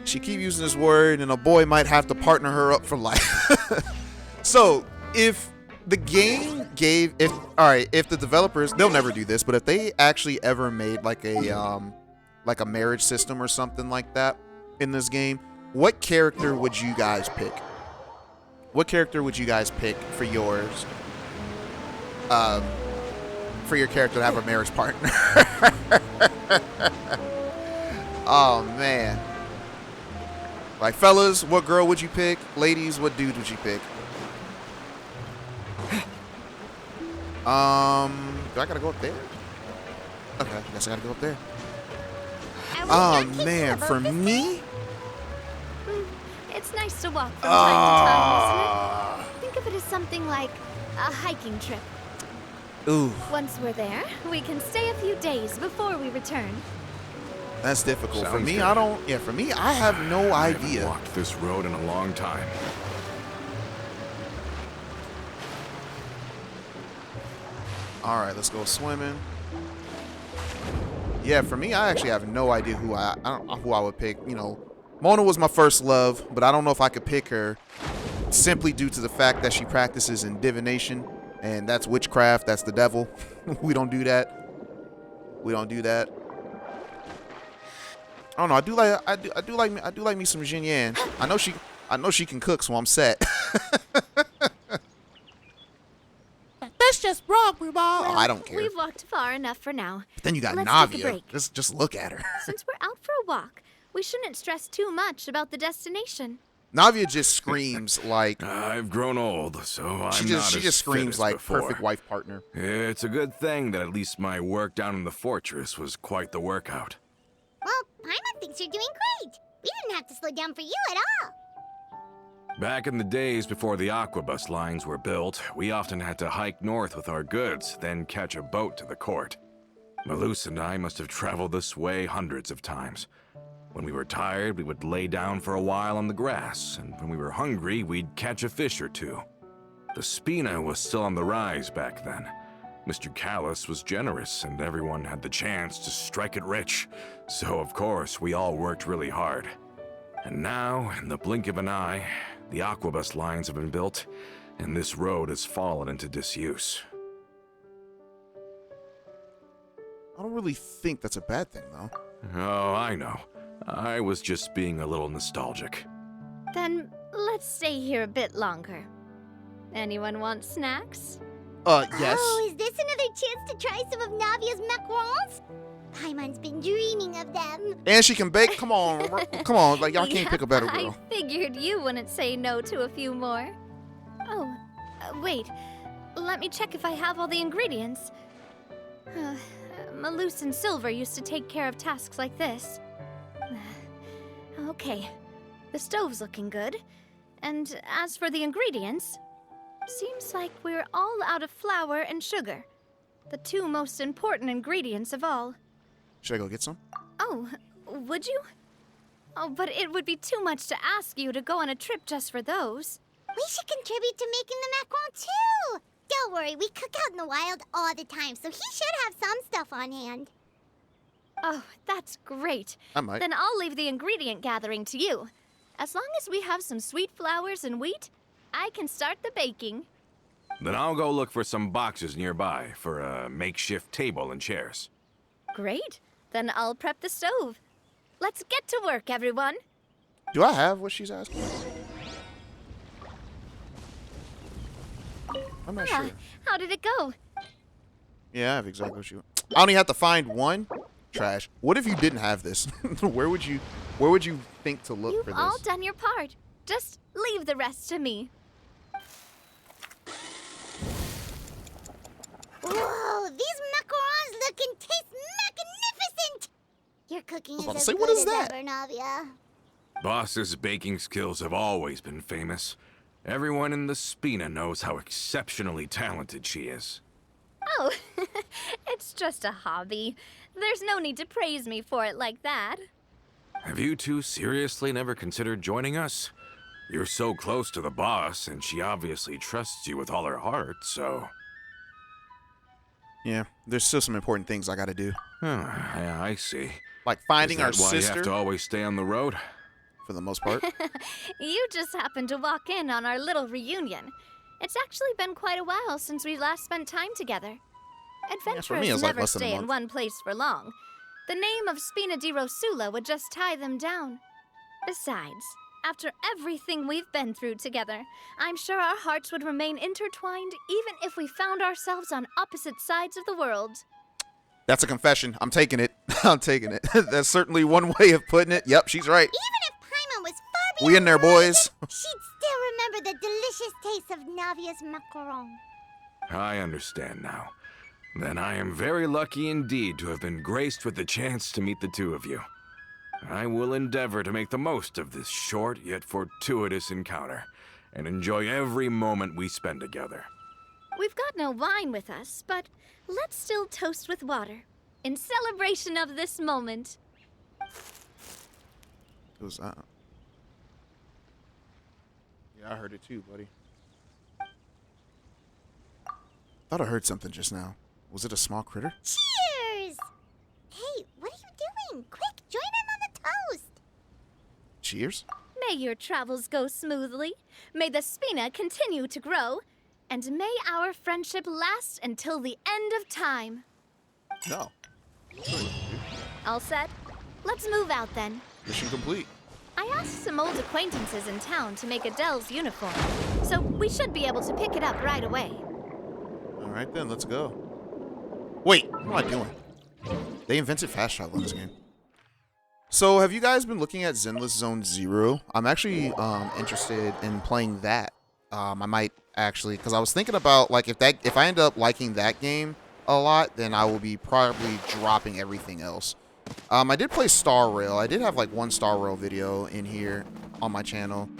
She keeps using this word, and a boy might have to partner her up for life. So, if the game gave, if the developers, they'll never do this, but if they actually ever made like a marriage system or something like that in this game, what character would you guys pick? What character would you guys pick for yours? For your character to have a marriage partner? Oh man. Like, fellas, what girl would you pick? Ladies, what dude would you pick? Do I gotta go up there? Okay, I guess I gotta go up there. Oh man, for me? It's nice to walk from time to time, isn't it? Think of it as something like a hiking trip. Ooh, Once we're there, we can stay a few days before we return. that's difficult. For Sounds me, good. I don't. Yeah, for me, I have no I haven't idea. walked this road in a long time. All right, let's go swimming. Yeah, for me, I actually have no idea who I don't know who I would pick. You know, Mona was my first love, but I don't know if I could pick her simply due to the fact that she practices in divination, and that's witchcraft. That's the devil. We don't do that. We don't do that. I don't know. I do like me some Jin Yan. I know she can cook, so I'm set. That's just wrong, Brumal. Well, I don't care. We've walked far enough for now. But then you got Let's take a Navia. break. Just look at her. Since we're out for a walk, we shouldn't stress too much about the destination. Navia just screams like I've grown old, so I'm she not just as fit screams as like before. perfect wife partner. It's a good thing that at least my work down in the fortress was quite the workout. Well, Paimon thinks you're doing great. We didn't have to slow down for you at all. Back in the days before the aquabus lines were built, we often had to hike north with our goods, then catch a boat to the court. Malus and I must have traveled this way hundreds of times. When we were tired, we would lay down for a while on the grass, and when we were hungry, we'd catch a fish or two. The Spina was still on the rise back then. Mr. Callis was generous, and everyone had the chance to strike it rich. So, of course, we all worked really hard. And now, in the blink of an eye, the aquabus lines have been built, and this road has fallen into disuse. I don't really think that's a bad thing, though. Oh, I know. I was just being a little nostalgic. Then let's stay here a bit longer. Anyone want snacks? Yes. Oh, is this another chance to try some of Navia's macarons? Paimon's been dreaming of them. And she can bake. Come on, come on. Like y'all can't pick a better girl. I figured you wouldn't say no to a few more. Oh, wait. Let me check if I have all the ingredients. Malus and Silver used to take care of tasks like this. Okay, the stove's looking good. And as for the ingredients, seems like we're all out of flour and sugar. The two most important ingredients of all. Should I go get some? Oh, would you? Oh, but it would be too much to ask you to go on a trip just for those. We should contribute to making the macaron too. Don't worry, we cook out in the wild all the time, so he should have some stuff on hand. Oh, that's great. I might. Then I'll leave the ingredient gathering to you. As long as we have some sweet flours and wheat, I can start the baking. Then I'll go look for some boxes nearby for a makeshift table and chairs. Great. Then I'll prep the stove. Let's get to work, everyone. Do I have what she's asking? I'm not sure. How did it go? Yeah, I have exactly what you. I only have to find one. Trash. What if you didn't have this? Where would you think to look for You've this? all done your part. Just leave the rest to me. Whoa, these macarons look and taste magnificent! Your cooking is about to as say, good what is as that? ever, Navia. Boss's baking skills have always been famous. Everyone in the Spina knows how exceptionally talented she is. Oh, it's just a hobby. There's no need to praise me for it like that. Have you two seriously never considered joining us? You're so close to the boss, and she obviously trusts you with all her heart, so... Yeah, there's still some important things I gotta do. Yeah, I see. Like finding Is our that why you sister, have to always stay on the road? for the most part. You just happened to walk in on our little reunion. It's actually been quite a while since we last spent time together. for me, Adventurers it was like never less than a stay in month. one place for long. The name of Spina di Rosula would just tie them down. Besides, after everything we've been through together, I'm sure our hearts would remain intertwined even if we found ourselves on opposite sides of the world. That's a confession. I'm taking it. I'm taking it. That's certainly one way of putting it. Yep, she's right. Even if Paimon was far We in there, beyond boys. Wereian, she'd still remember the delicious taste of Navia's macaron. I understand now. Then I am very lucky indeed to have been graced with the chance to meet the two of you. I will endeavor to make the most of this short yet fortuitous encounter, and enjoy every moment we spend together. We've got no wine with us, but let's still toast with water, in celebration of this moment. Who's that? Yeah, I heard it too, buddy. Thought I heard something just now. Was it a small critter? Cheers! Hey, what are you doing? Quick, join in on the toast. Cheers. May your travels go smoothly, may the Spina continue to grow, and may our friendship last until the end of time. No. All set? Let's move out then. Mission complete. I asked some old acquaintances in town to make Adele's uniform, so we should be able to pick it up right away. All right then, let's go. Wait, what am I doing? They invented fast travel in this game. So, have you guys been looking at Zenless Zone Zero? I'm actually interested in playing that. I might actually, because I was thinking about like if I end up liking that game a lot, then I will be probably dropping everything else. I did play Star Rail. I did have like one Star Rail video in here on my channel.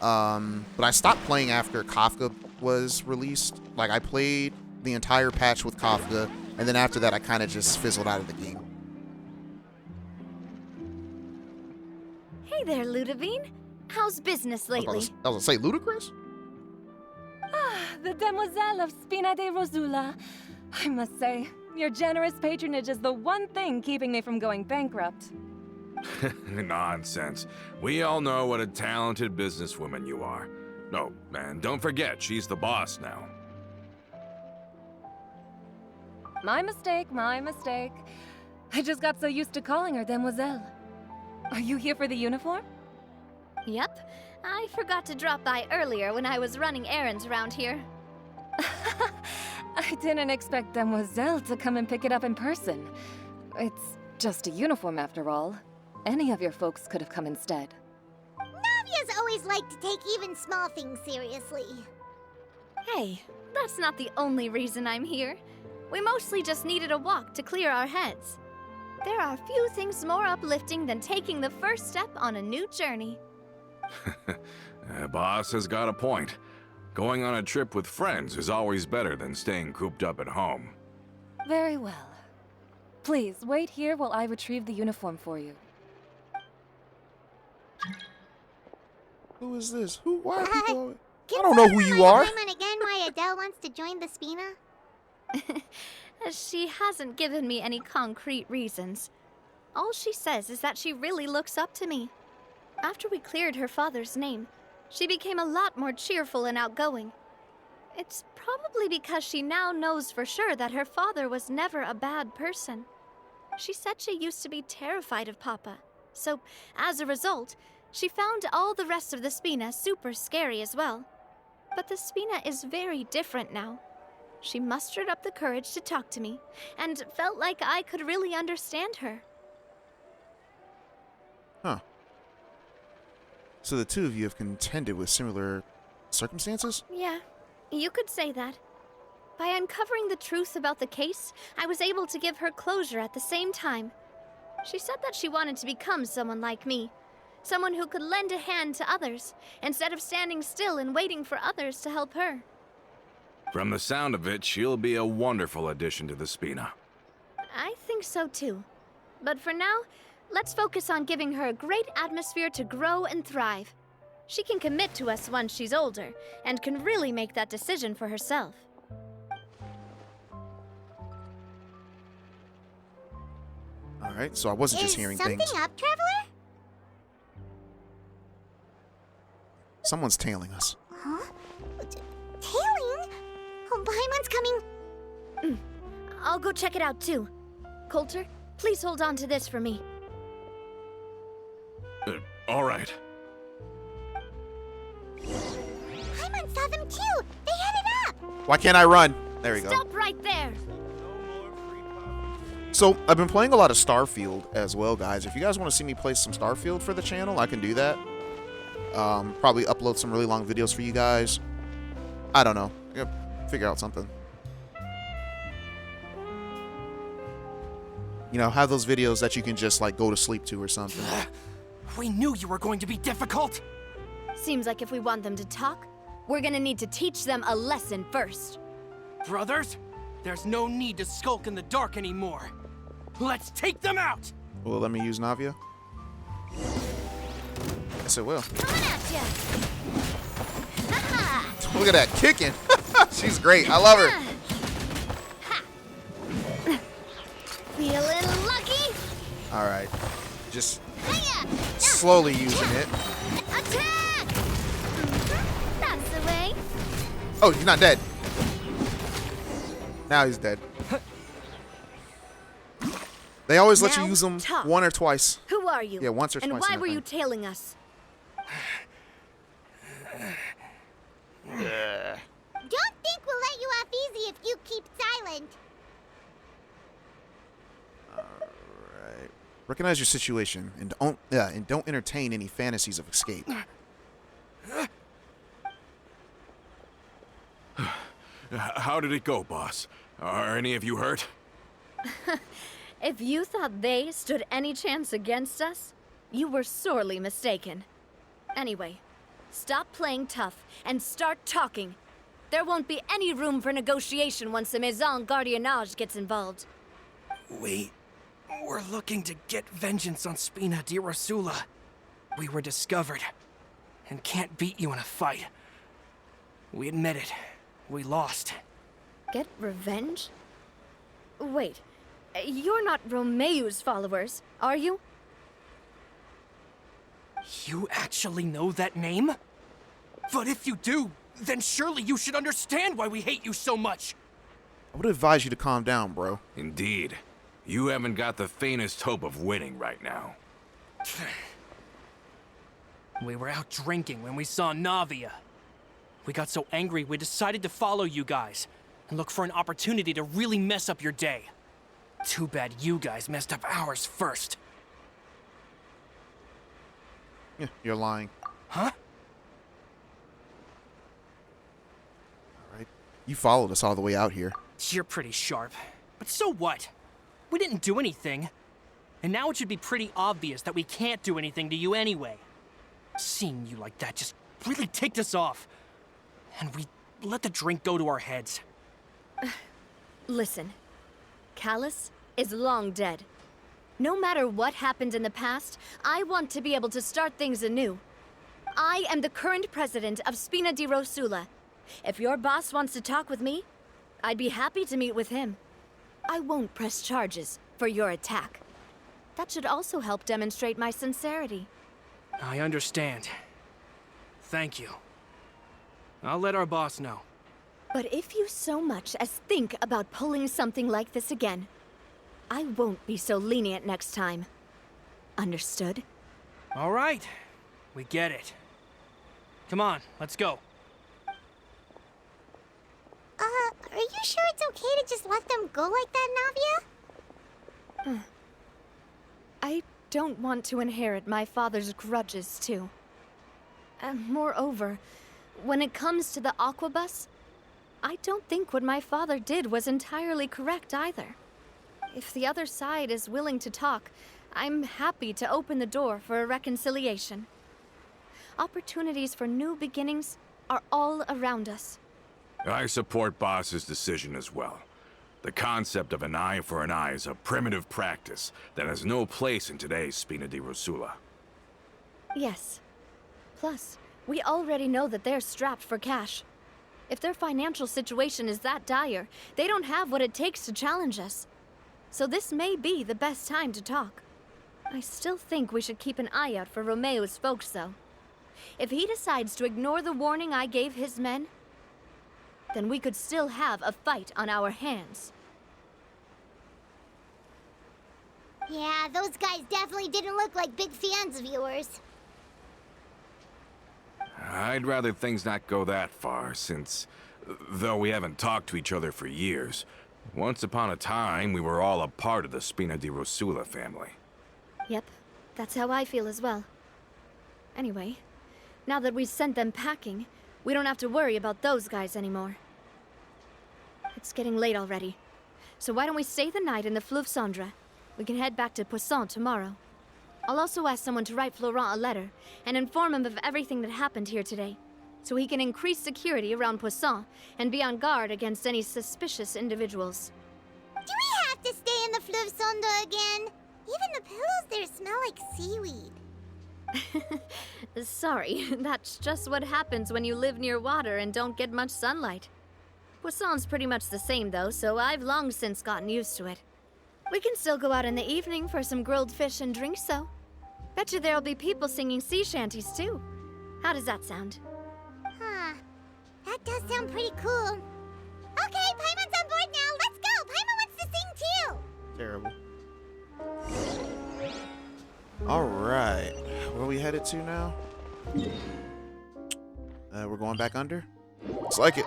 But I stopped playing after Kafka was released. Like I played the entire patch with Kafka, and then after that I kind of just fizzled out of the game. Hey there, Ludovine. How's business lately? I was gonna say ludicrous? The demoiselle of Spina de Rosula. I must say, your generous patronage is the one thing keeping me from going bankrupt. Nonsense. We all know what a talented businesswoman you are. No, and don't forget, she's the boss now. My mistake, my mistake. I just got so used to calling her Demoiselle. Are you here for the uniform? Yep. I forgot to drop by earlier when I was running errands around here. I didn't expect Demoiselle to come and pick it up in person. It's just a uniform after all. Any of your folks could have come instead. Navia's always liked to take even small things seriously. Hey, that's not the only reason I'm here. We mostly just needed a walk to clear our heads. There are few things more uplifting than taking the first step on a new journey. Boss has got a point. Going on a trip with friends is always better than staying cooped up at home. Very well. Please, wait here while I retrieve the uniform for you. Who is this? Who? Why are people? Can I don't know who someone you are. explain again why Adele wants to join the Spina? She hasn't given me any concrete reasons. All she says is that she really looks up to me. After we cleared her father's name, she became a lot more cheerful and outgoing. It's probably because she now knows for sure that her father was never a bad person. She said she used to be terrified of Papa, so as a result, she found all the rest of the Spina super scary as well. But the Spina is very different now. She mustered up the courage to talk to me, and felt like I could really understand her. Huh. So the two of you have contended with similar circumstances? Yeah, you could say that. By uncovering the truth about the case, I was able to give her closure at the same time. She said that she wanted to become someone like me. Someone who could lend a hand to others, instead of standing still and waiting for others to help her. From the sound of it, she'll be a wonderful addition to the Spina. I think so too. But for now, let's focus on giving her a great atmosphere to grow and thrive. She can commit to us once she's older, and can really make that decision for herself. Alright, so I wasn't just hearing Is something things. up, Traveler? Someone's tailing us. Huh? Tailing? Oh, Paimon's coming. I'll go check it out too. Coulter, please hold on to this for me. All right. Paimon saw them too. They headed up. Why can't I run? There we go. Stop right there! So, I've been playing a lot of Starfield as well, guys. If you guys want to see me play some Starfield for the channel, I can do that. Probably upload some really long videos for you guys. I don't know. Figure out something. You know, have those videos that you can just, like, go to sleep to or something. We knew you were going to be difficult. Seems like if we want them to talk, we're gonna need to teach them a lesson first. Brothers, there's no need to skulk in the dark anymore. Let's take them out! Well, let me use Navia. Yes, it will. Coming at ya! Look at that kicking. She's great. I love her. Feeling lucky? All right. Just Hiya! slowly using it. Attack! That's the way. Oh, he's not dead. Now he's dead. They always let you Now use them talk. one or twice. Who are you? Yeah, once or and twice why in a were you thing. tailing us? Don't think we'll let you off easy if you keep silent. Right. Recognize your situation and don't entertain any fantasies of escape. How did it go, boss? Are any of you hurt? If you thought they stood any chance against us, you were sorely mistaken. Anyway, stop playing tough and start talking. There won't be any room for negotiation once the Maison Gardiennage gets involved. We're looking to get vengeance on Spina di Rosula. We were discovered and can't beat you in a fight. We admit it. We lost. Get revenge? Wait, you're not Romeu's followers, are you? You actually know that name? But if you do, then surely you should understand why we hate you so much. I would advise you to calm down, bro. Indeed. You haven't got the faintest hope of winning right now. We were out drinking when we saw Navia. We got so angry we decided to follow you guys and look for an opportunity to really mess up your day. Too bad you guys messed up ours first. Yeah, you're lying. Huh? Alright. You followed us all the way out here. You're pretty sharp. But so what? We didn't do anything. And now it should be pretty obvious that we can't do anything to you anyway. Seeing you like that just really ticked us off. And we let the drink go to our heads. Listen, Callus is long dead. No matter what happened in the past, I want to be able to start things anew. I am the current president of Spina di Rosula. If your boss wants to talk with me, I'd be happy to meet with him. I won't press charges for your attack. That should also help demonstrate my sincerity. I understand. Thank you. I'll let our boss know. But if you so much as think about pulling something like this again, I won't be so lenient next time. Understood? All right. We get it. Come on, let's go. Are you sure it's okay to just let them go like that, Navia? I don't want to inherit my father's grudges, too. Moreover, when it comes to the Aquabus, I don't think what my father did was entirely correct either. If the other side is willing to talk, I'm happy to open the door for a reconciliation. Opportunities for new beginnings are all around us. I support Boss's decision as well. The concept of an eye for an eye is a primitive practice that has no place in today's Spina di Rosula. Yes. Plus, we already know that they're strapped for cash. If their financial situation is that dire, they don't have what it takes to challenge us. So this may be the best time to talk. I still think we should keep an eye out for Romeo's folks, though. If he decides to ignore the warning I gave his men, then we could still have a fight on our hands. Yeah, those guys definitely didn't look like big fans of yours. I'd rather things not go that far, since, though we haven't talked to each other for years, once upon a time we were all a part of the Spina di Rosula family. Yep, that's how I feel as well. Anyway, now that we've sent them packing, we don't have to worry about those guys anymore. It's getting late already, so why don't we stay the night in the Fleuve Cendre? We can head back to Poisson tomorrow. I'll also ask someone to write Florent a letter and inform him of everything that happened here today, so he can increase security around Poisson and be on guard against any suspicious individuals. Do we have to stay in the Fleuve Cendre again? Even the pillows there smell like seaweed. Sorry, that's just what happens when you live near water and don't get much sunlight. Poisson's pretty much the same though, so I've long since gotten used to it. We can still go out in the evening for some grilled fish and drinks though. Betcha there'll be people singing sea shanties too. How does that sound? Huh. That does sound pretty cool. Okay, Paimon's on board now. Let's go. Paimon wants to sing too. Terrible. Alright. Where are we headed to now? We're going back under? Looks like it.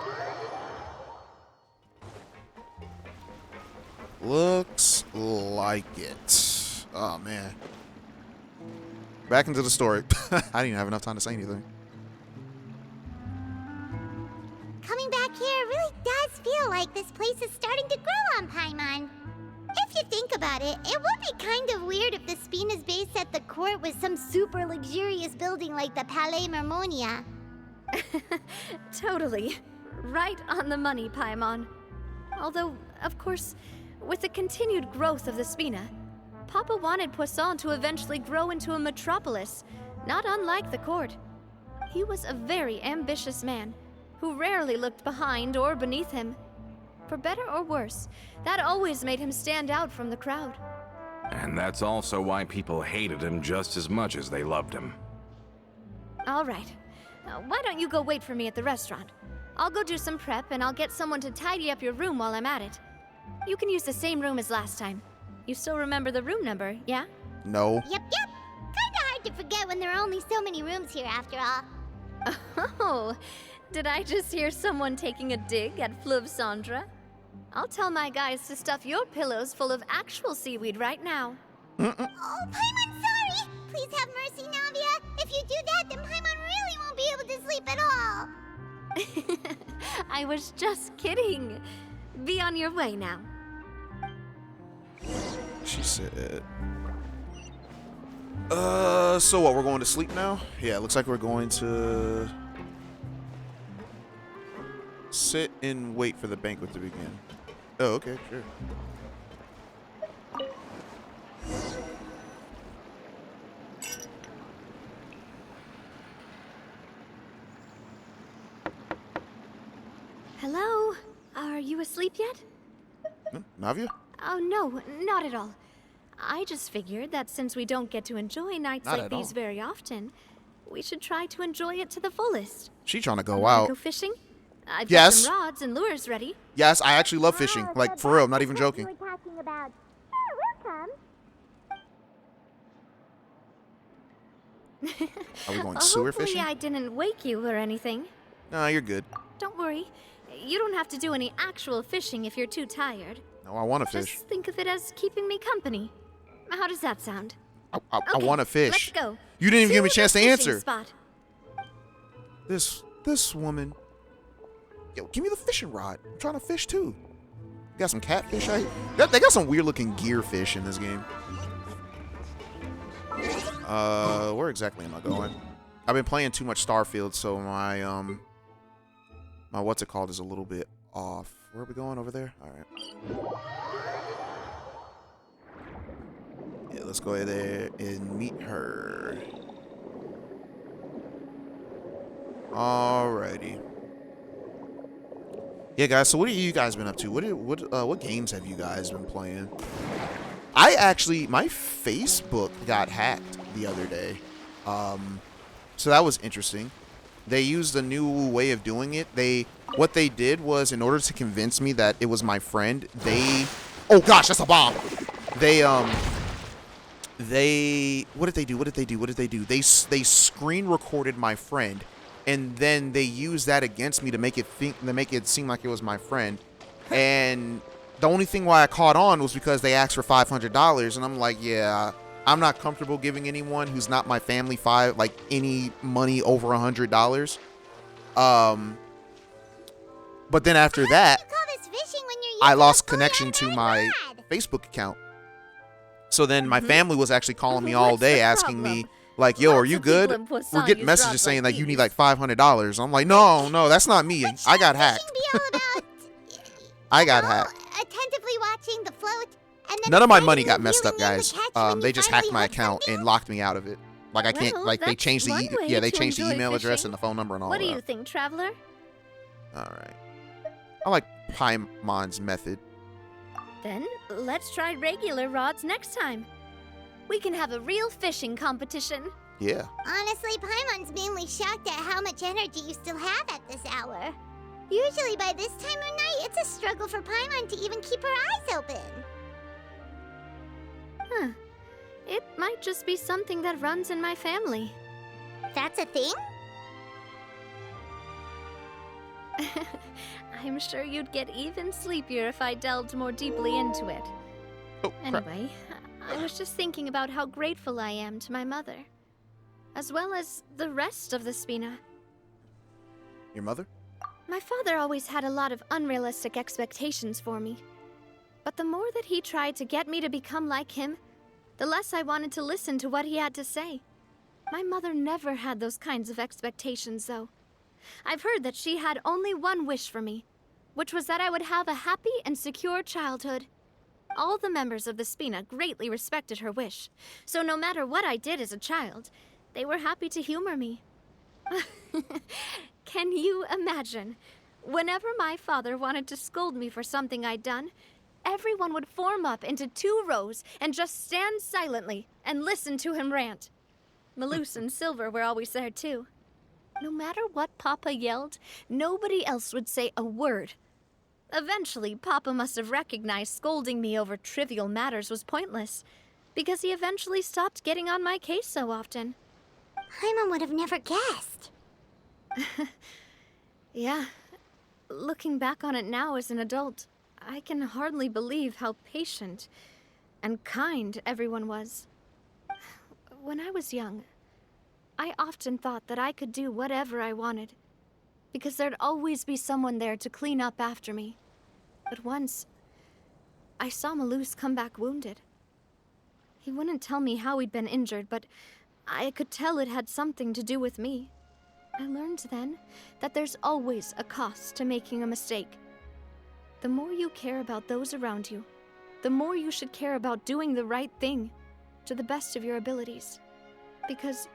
Looks like it. Oh, man. Back into the story. I didn't even have enough time to say anything. Coming back here really does feel like this place is starting to grow on Paimon. If you think about it, it would be kind of weird if the Spina's base at the court was some super luxurious building like the Palais Mermonia. Totally. Right on the money, Paimon. Although, of course, with the continued growth of the Spina, Papa wanted Poisson to eventually grow into a metropolis, not unlike the court. He was a very ambitious man, who rarely looked behind or beneath him. For better or worse, that always made him stand out from the crowd. And that's also why people hated him just as much as they loved him. All right. Why don't you go wait for me at the restaurant? I'll go do some prep and I'll get someone to tidy up your room while I'm at it. You can use the same room as last time. You still remember the room number, yeah? No. Yep. Kinda hard to forget when there are only so many rooms here after all. Oh, did I just hear someone taking a dig at Fleuve Cendre? I'll tell my guys to stuff your pillows full of actual seaweed right now. Oh, Paimon's sorry! Please have mercy, Navia. If you do that, then Paimon really won't be able to sleep at all. I was just kidding. Be on your way now. She said. So what? We're going to sleep now? Yeah, it looks like we're going to sit and wait for the banquet to begin. Oh, okay, sure. Hello? Are you asleep yet? Navia? Oh, no, not at all. I just figured that since we don't get to enjoy nights Not like at these all. very often, we should try to enjoy it to the fullest. She trying to go Wanna out. Go fishing? I've got Yes. some rods and lures ready. Yes, I actually love fishing. Like, for real, I'm not even joking. You were talking about. Sure, we'll come. Are we going sewer Hopefully fishing? I didn't wake you or anything. Nah, you're good. Don't worry. You don't have to do any actual fishing if you're too tired. No, I want to fish. Just think of it as keeping me company. How does that sound? I Okay, want to fish. Let's go. You didn't even give me a To chance to the fishing answer. Spot. This woman. Yo, give me the fishing rod. I'm trying to fish too. Got some catfish. They got some weird looking gear fish in this game. Where exactly am I going? I've been playing too much Starfield, so my what's it called is a little bit off. Where are we going over there? All right. Yeah, let's go there and meet her. Alrighty. Yeah, guys. So what have you guys been up to? What games have you guys been playing? I actually, my Facebook got hacked the other day. So that was interesting. They used a new way of doing it. What they did was, in order to convince me that it was my friend, oh gosh, that's a bomb. What did they do? They screen recorded my friend, and then they used that against me to make it seem like it was my friend. And the only thing why I caught on was because they asked for $500, and I'm like, yeah, I'm not comfortable giving anyone who's not my family any money over $100. But then after that, You call this fishing when you're I using lost a full connection to my rod. Facebook account. So then my family was actually calling me all What's day the asking me, problem? like, yo, are Lots you of people good? in Poisson We're getting use messages rods saying like like you need these. like $500. I'm like, no, that's not me. I got hacked. Fishing be all about, I got know, hacked. attentively watching the float, and then None of my excitingly money got messed up, reeling in the guys. catch when They you just hacked finally my hook account something. and locked me out of it. Like I can't. Well, Like they that's changed one way they to changed the enjoy email address fishing. and the phone number and all What do that. you think, traveler? All right. I like Paimon's method. Then let's try regular rods next time. We can have a real fishing competition. Yeah. Honestly, Paimon's mainly shocked at how much energy you still have at this hour. Usually by this time of night, it's a struggle for Paimon to even keep her eyes open. Huh. It might just be something that runs in my family. That's a thing? I'm sure you'd get even sleepier if I delved more deeply into it. Oh, crap. Anyway, I was just thinking about how grateful I am to my mother, as well as the rest of the Spina. Your mother? My father always had a lot of unrealistic expectations for me. But the more that he tried to get me to become like him, the less I wanted to listen to what he had to say. My mother never had those kinds of expectations, though. I've heard that she had only one wish for me, which was that I would have a happy and secure childhood. All the members of the Spina greatly respected her wish, so no matter what I did as a child, they were happy to humor me. Can you imagine? Whenever my father wanted to scold me for something I'd done, everyone would form up into 2 rows and just stand silently and listen to him rant. Malouse and Silver were always there too. No matter what Papa yelled, nobody else would say a word. Eventually, Papa must have recognized scolding me over trivial matters was pointless, because he eventually stopped getting on my case so often. Paimon would have never guessed. Yeah. Looking back on it now as an adult, I can hardly believe how patient and kind everyone was. When I was young, I often thought that I could do whatever I wanted, because there'd always be someone there to clean up after me. But once, I saw Malus come back wounded. He wouldn't tell me how he'd been injured, but I could tell it had something to do with me. I learned then that there's always a cost to making a mistake. The more you care about those around you, the more you should care about doing the right thing to the best of your abilities. Because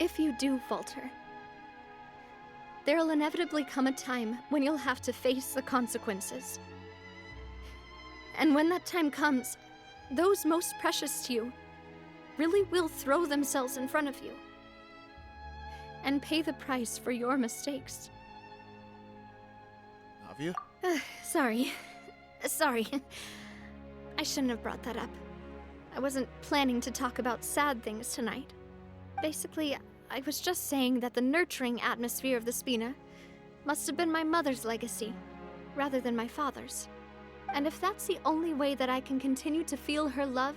if you do falter, there'll inevitably come a time when you'll have to face the consequences. And when that time comes, those most precious to you really will throw themselves in front of you and pay the price for your mistakes. Navia? Sorry. I shouldn't have brought that up. I wasn't planning to talk about sad things tonight. Basically, I was just saying that the nurturing atmosphere of the Spina must have been my mother's legacy, rather than my father's. And if that's the only way that I can continue to feel her love,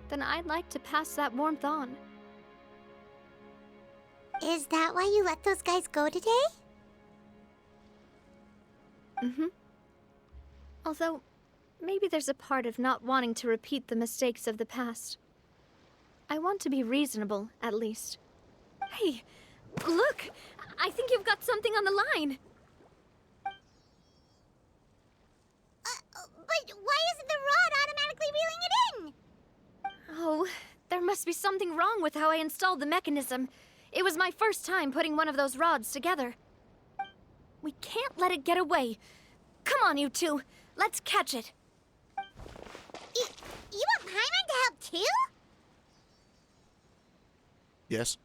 then I'd like to pass that warmth on. Is that why you let those guys go today? Mm-hmm. Although, maybe there's a part of not wanting to repeat the mistakes of the past. I want to be reasonable, at least. Hey, look! I think you've got something on the line! But why isn't the rod automatically reeling it in? Oh, there must be something wrong with how I installed the mechanism. It was my first time putting one of those rods together. We can't let it get away. Come on, you two. Let's catch it. You want Paimon to help too? Yes.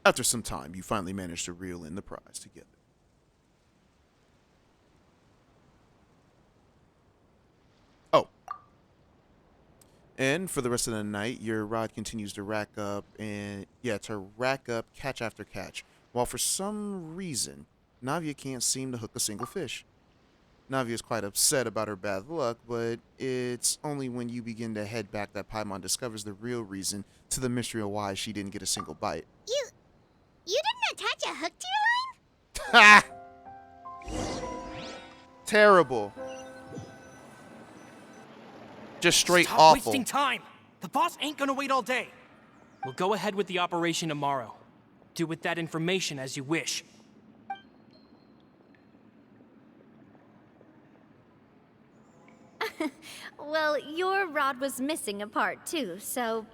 After some time, you finally manage to reel in the prize together. Oh. And for the rest of the night, your rod continues to rack up catch after catch, while for some reason, Navia can't seem to hook a single fish. Navia is quite upset about her bad luck, but it's only when you begin to head back that Paimon discovers the real reason to the mystery of why she didn't get a single bite. You didn't attach a hook to your Ha! line? Terrible. Just straight Stop awful. wasting time! The boss ain't gonna wait all day. We'll go ahead with the operation tomorrow. Do with that information as you wish. Well, your rod was missing a part too, so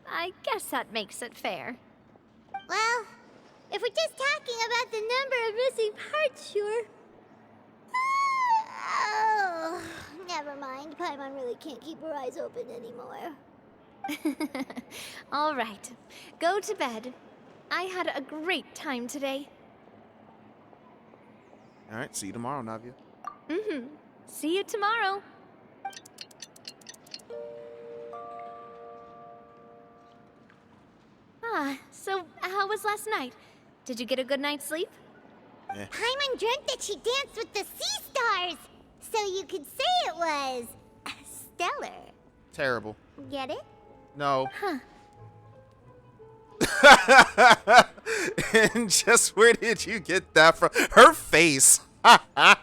I guess that makes it fair. Well, if we're just talking about the number of missing parts, sure. Oh, never mind. Paimon really can't keep her eyes open anymore. All right, go to bed. I had a great time today. All right, see you tomorrow, Navia. Mm-hmm. See you tomorrow. So how was last night? Did you get a good night's sleep? Paimon dreamt that she danced with the sea stars, so you could say it was stellar. Terrible. Get it? No. Huh. And just where did you get that from? Her face. I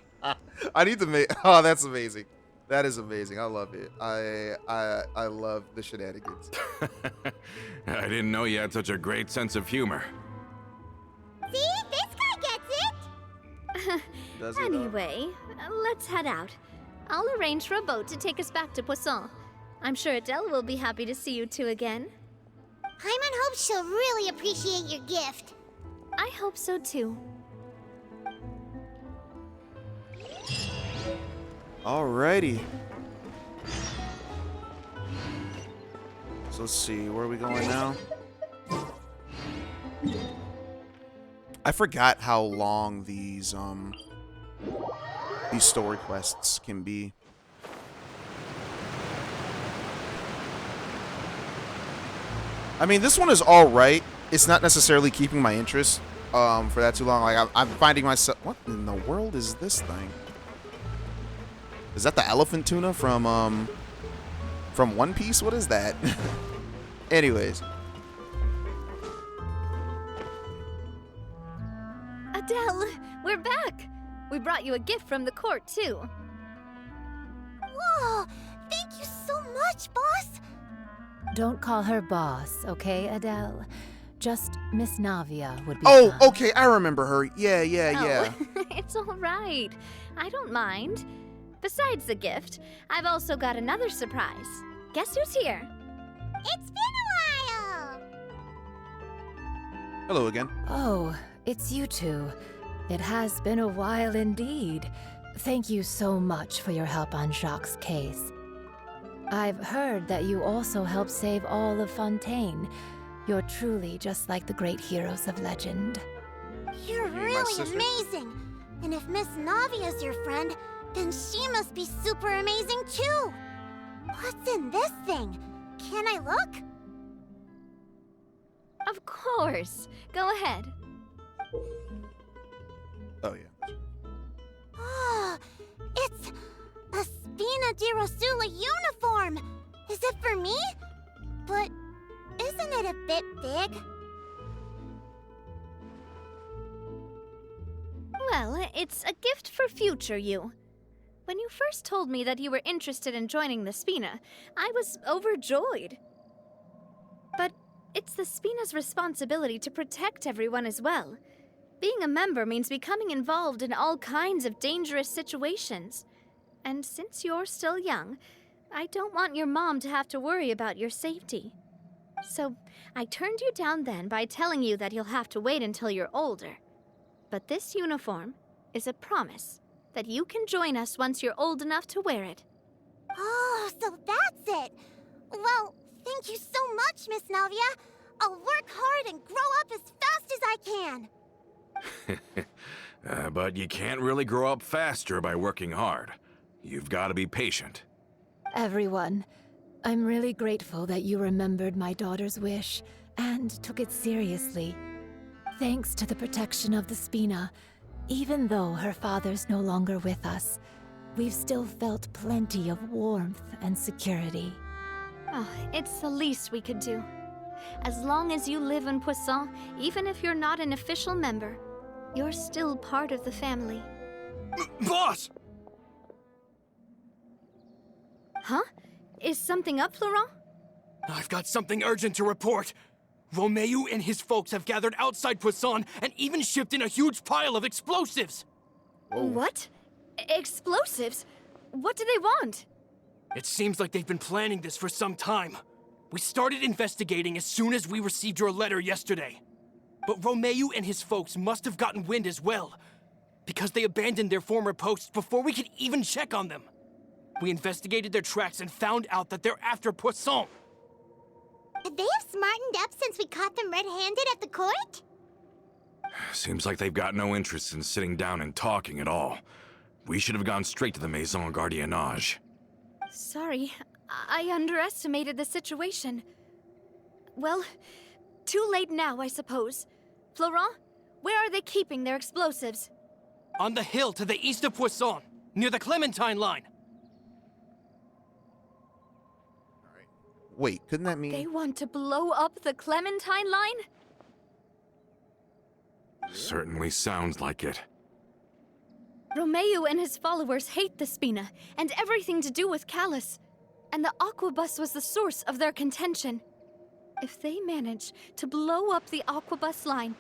need to make. Oh, that's amazing. That is amazing. I love it. I love the shenanigans. I didn't know you had such a great sense of humor. See? This guy gets it! Does he, though? Anyway, let's head out. I'll arrange for a boat to take us back to Poisson. I'm sure Adele will be happy to see you two again. Paimon hopes she'll really appreciate your gift. I hope so too. Alrighty. So let's see, where are we going now? I forgot how long these story quests can be. I mean, this one is all right. It's not necessarily keeping my interest for that too long. Like I'm finding myself. What in the world is this thing? Is that the elephant tuna from One Piece? What is that? Anyways. Adele, we're back. We brought you a gift from the court too. Whoa! Thank you so much, boss! Don't call her boss, okay, Adele? Just Miss Navia would be Oh, fine. okay, I remember her. Yeah. Oh, it's all right. I don't mind. Besides the gift, I've also got another surprise. Guess who's here? It's been a while! Hello again. Oh, it's you two. It has been a while indeed. Thank you so much for your help on Jacques' case. I've heard that you also helped save all of Fontaine. You're truly just like the great heroes of legend. You're my really sister. amazing! And if Miss Navia's your friend, then she must be super amazing too! What's in this thing? Can I look? Of course. Go ahead. Oh yeah. Oh, it's a Spina di Rosula uniform! Is it for me? But isn't it a bit big? Well, it's a gift for future you. When you first told me that you were interested in joining the Spina, I was overjoyed. But it's the Spina's responsibility to protect everyone as well. Being a member means becoming involved in all kinds of dangerous situations. And since you're still young, I don't want your mom to have to worry about your safety. So I turned you down then by telling you that you'll have to wait until you're older. But this uniform is a promise that you can join us once you're old enough to wear it. Oh, so that's it! Well, thank you so much, Miss Navia! I'll work hard and grow up as fast as I can! But you can't really grow up faster by working hard. You've got to be patient. Everyone, I'm really grateful that you remembered my daughter's wish and took it seriously. Thanks to the protection of the Spina, even though her father's no longer with us, we've still felt plenty of warmth and security. Oh, it's the least we could do. As long as you live in Poisson, even if you're not an official member, you're still part of the family. Boss! Huh? Is something up, Florent? I've got something urgent to report. Romeu and his folks have gathered outside Poisson and even shipped in a huge pile of explosives. What? Explosives? What do they want? It seems like they've been planning this for some time. We started investigating as soon as we received your letter yesterday. But Romeu and his folks must have gotten wind as well, because they abandoned their former posts before we could even check on them. We investigated their tracks and found out that they're after Poisson. They have smartened up since we caught them red-handed at the court? Seems like they've got no interest in sitting down and talking at all. We should have gone straight to the Maison Gardiennage. Sorry, I underestimated the situation. Well, too late now, I suppose. Florent, where are they keeping their explosives? On the hill to the east of Poisson, near the Clementine line. Wait, couldn't that mean? They want to blow up the Clementine line? Certainly sounds like it. Romeu and his followers hate the Spina and everything to do with Callus. And the Aquabus was the source of their contention. If they manage to blow up the Aquabus line,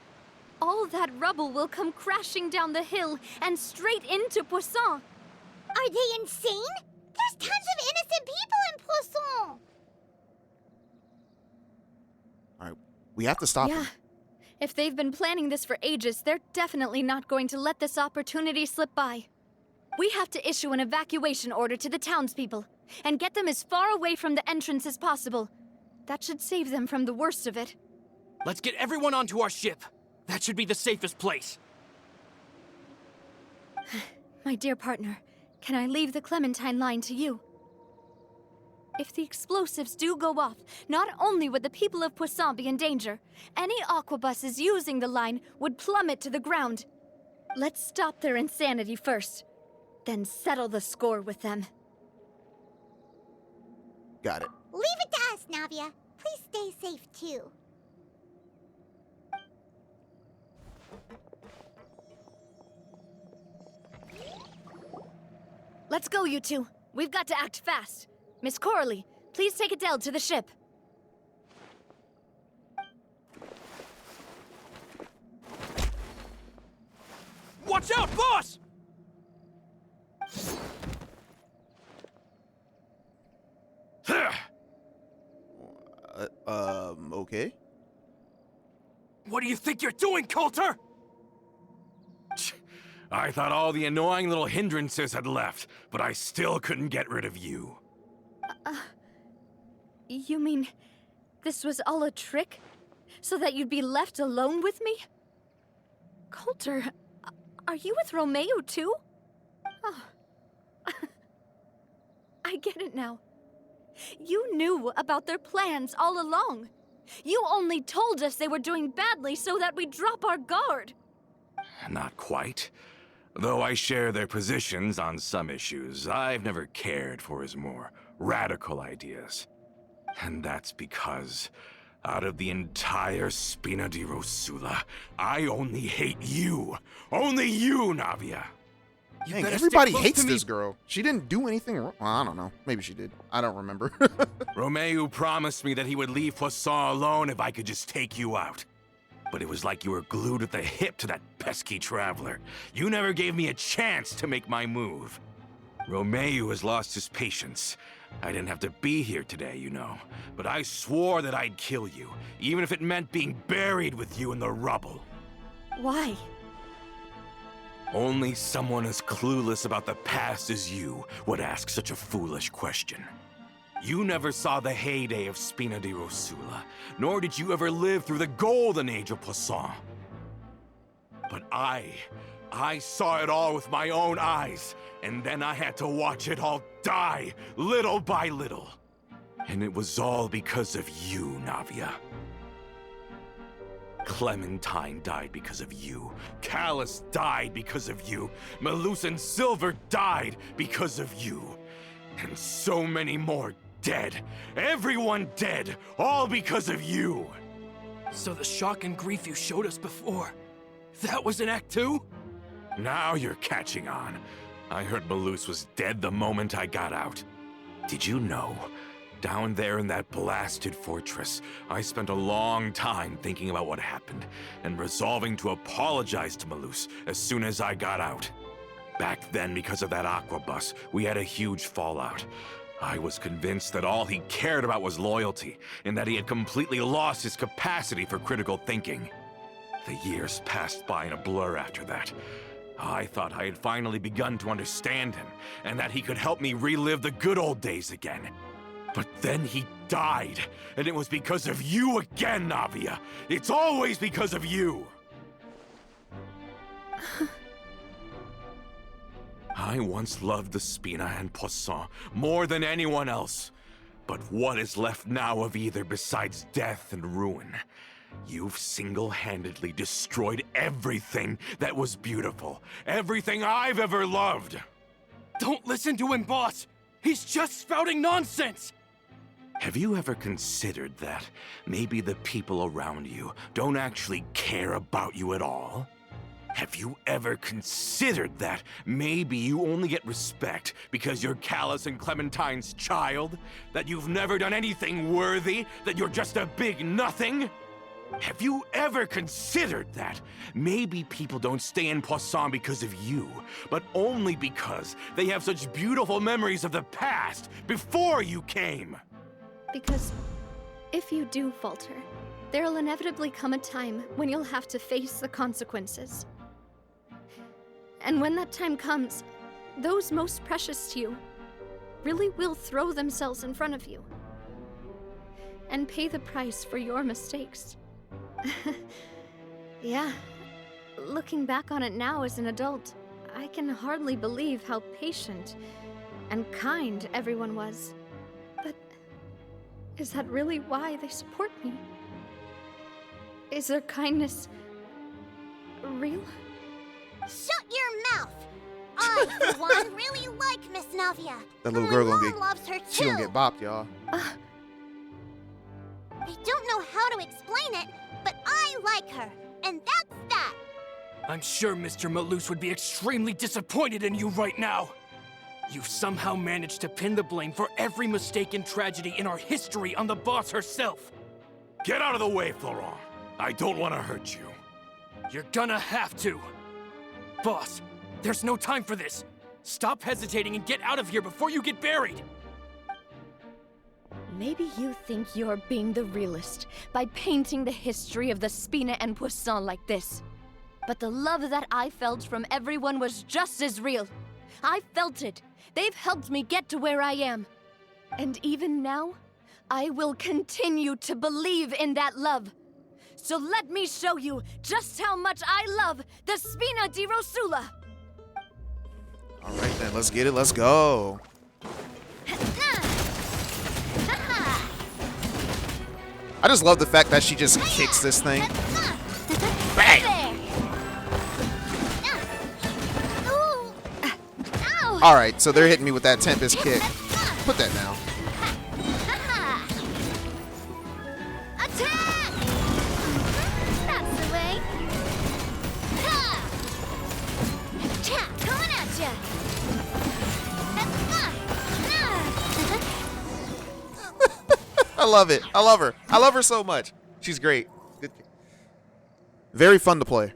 all that rubble will come crashing down the hill and straight into Poisson. Are they insane? There's tons of innocent people in Poisson! All right, we have to stop Yeah. them. If they've been planning this for ages, they're definitely not going to let this opportunity slip by. We have to issue an evacuation order to the townspeople and get them as far away from the entrance as possible. That should save them from the worst of it. Let's get everyone onto our ship. That should be the safest place. My dear partner, can I leave the Clementine line to you? If the explosives do go off, not only would the people of Poisson be in danger, any aquabuses using the line would plummet to the ground. Let's stop their insanity first, then settle the score with them. Got it. Leave it to us, Navia. Please stay safe, too. Let's go, you two. We've got to act fast. Miss Coralie, please take Adele to the ship. Watch out, boss! Okay. What do you think you're doing, Coulter? I thought all the annoying little hindrances had left, but I still couldn't get rid of you. You mean this was all a trick? So that you'd be left alone with me? Coulter, are you with Romeo too? Oh. I get it now. You knew about their plans all along. You only told us they were doing badly so that we'd drop our guard. Not quite. Though I share their positions on some issues, I've never cared for his more radical ideas. And that's because, out of the entire Spina di Rosula, I only hate you. Only you, Navia. You Dang, better everybody stick close hates to me. this girl. She didn't do anything wrong. Well, I don't know. Maybe she did. I don't remember. Romeo promised me that he would leave Poisson alone if I could just take you out. But it was like you were glued at the hip to that pesky traveler. You never gave me a chance to make my move. Romeo has lost his patience. I didn't have to be here today, you know. But I swore that I'd kill you, even if it meant being buried with you in the rubble. Why? Only someone as clueless about the past as you would ask such a foolish question. You never saw the heyday of Spina di Rosula, nor did you ever live through the golden age of Poisson. But I saw it all with my own eyes, and then I had to watch it all die, little by little. And it was all because of you, Navia. Clementine died because of you. Callus died because of you. Malus and Silver died because of you. And so many more dead. Everyone dead, all because of you. So the shock and grief you showed us before, that was in Act 2? Now you're catching on. I heard Malus was dead the moment I got out. Did you know? Down there in that blasted fortress, I spent a long time thinking about what happened and resolving to apologize to Malus as soon as I got out. Back then, because of that aquabus, we had a huge fallout. I was convinced that all he cared about was loyalty, and that he had completely lost his capacity for critical thinking. The years passed by in a blur after that. I thought I had finally begun to understand him, and that he could help me relive the good old days again. But then he died, and it was because of you again, Navia. It's always because of you. I once loved the Spina and Poisson more than anyone else. But what is left now of either besides death and ruin? You've single-handedly destroyed everything that was beautiful. Everything I've ever loved. Don't listen to him, boss! He's just spouting nonsense! Have you ever considered that maybe the people around you don't actually care about you at all? Have you ever considered that maybe you only get respect because you're Callus and Clementine's child? That you've never done anything worthy? That you're just a big nothing? Have you ever considered that maybe people don't stay in Poisson because of you, but only because they have such beautiful memories of the past before you came? Because if you do falter, there'll inevitably come a time when you'll have to face the consequences. And when that time comes, those most precious to you really will throw themselves in front of you and pay the price for your mistakes. Yeah. Looking back on it now as an adult, I can hardly believe how patient and kind everyone was. But is that really why they support me? Is their kindness real? Shut your mouth! I, for one, really like Miss Navia. That little And girl my gonna mom get- loves her She too. gonna get bopped, y'all. I don't know how to explain it, but I like her, and that's that. I'm sure Mr. Malus would be extremely disappointed in you right now. You've somehow managed to pin the blame for every mistake and tragedy in our history on the boss herself. Get out of the way, Florent. I don't want to hurt you. You're gonna have to. Boss, there's no time for this. Stop hesitating and get out of here before you get buried. Maybe you think you're being the realist by painting the history of the Spina and Poisson like this. But the love that I felt from everyone was just as real. I felt it. They've helped me get to where I am. And even now, I will continue to believe in that love. So let me show you just how much I love the Spina di Rosula. All right, then. Let's get it. Let's go. I just love the fact that she just kicks this thing. Bang! All right, so they're hitting me with that Tempest kick. Put that down. Attack! That's the way. Coming at ya. I love it. I love her. I love her so much. She's great. Good. Very fun to play.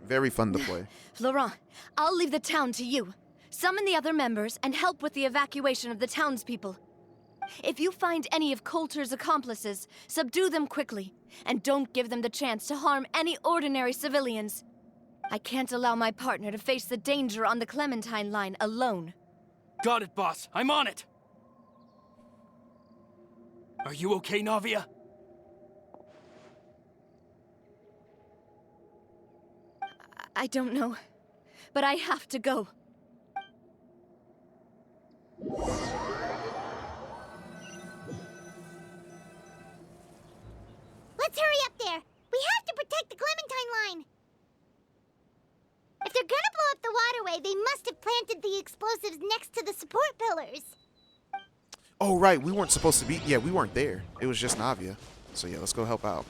Very fun to play. Laurent, I'll leave the town to you. Summon the other members and help with the evacuation of the townspeople. If you find any of Coulter's accomplices, subdue them quickly, and don't give them the chance to harm any ordinary civilians. I can't allow my partner to face the danger on the Clementine line alone. Got it, boss. I'm on it. Are you okay, Navia? I don't know, but I have to go. Let's hurry up there. We have to protect the Clementine line. If they're gonna blow up the waterway, they must have planted the explosives next to the support pillars. Oh, right. We weren't supposed to be. Yeah, we weren't there. It was just Navia. So, yeah, let's go help out.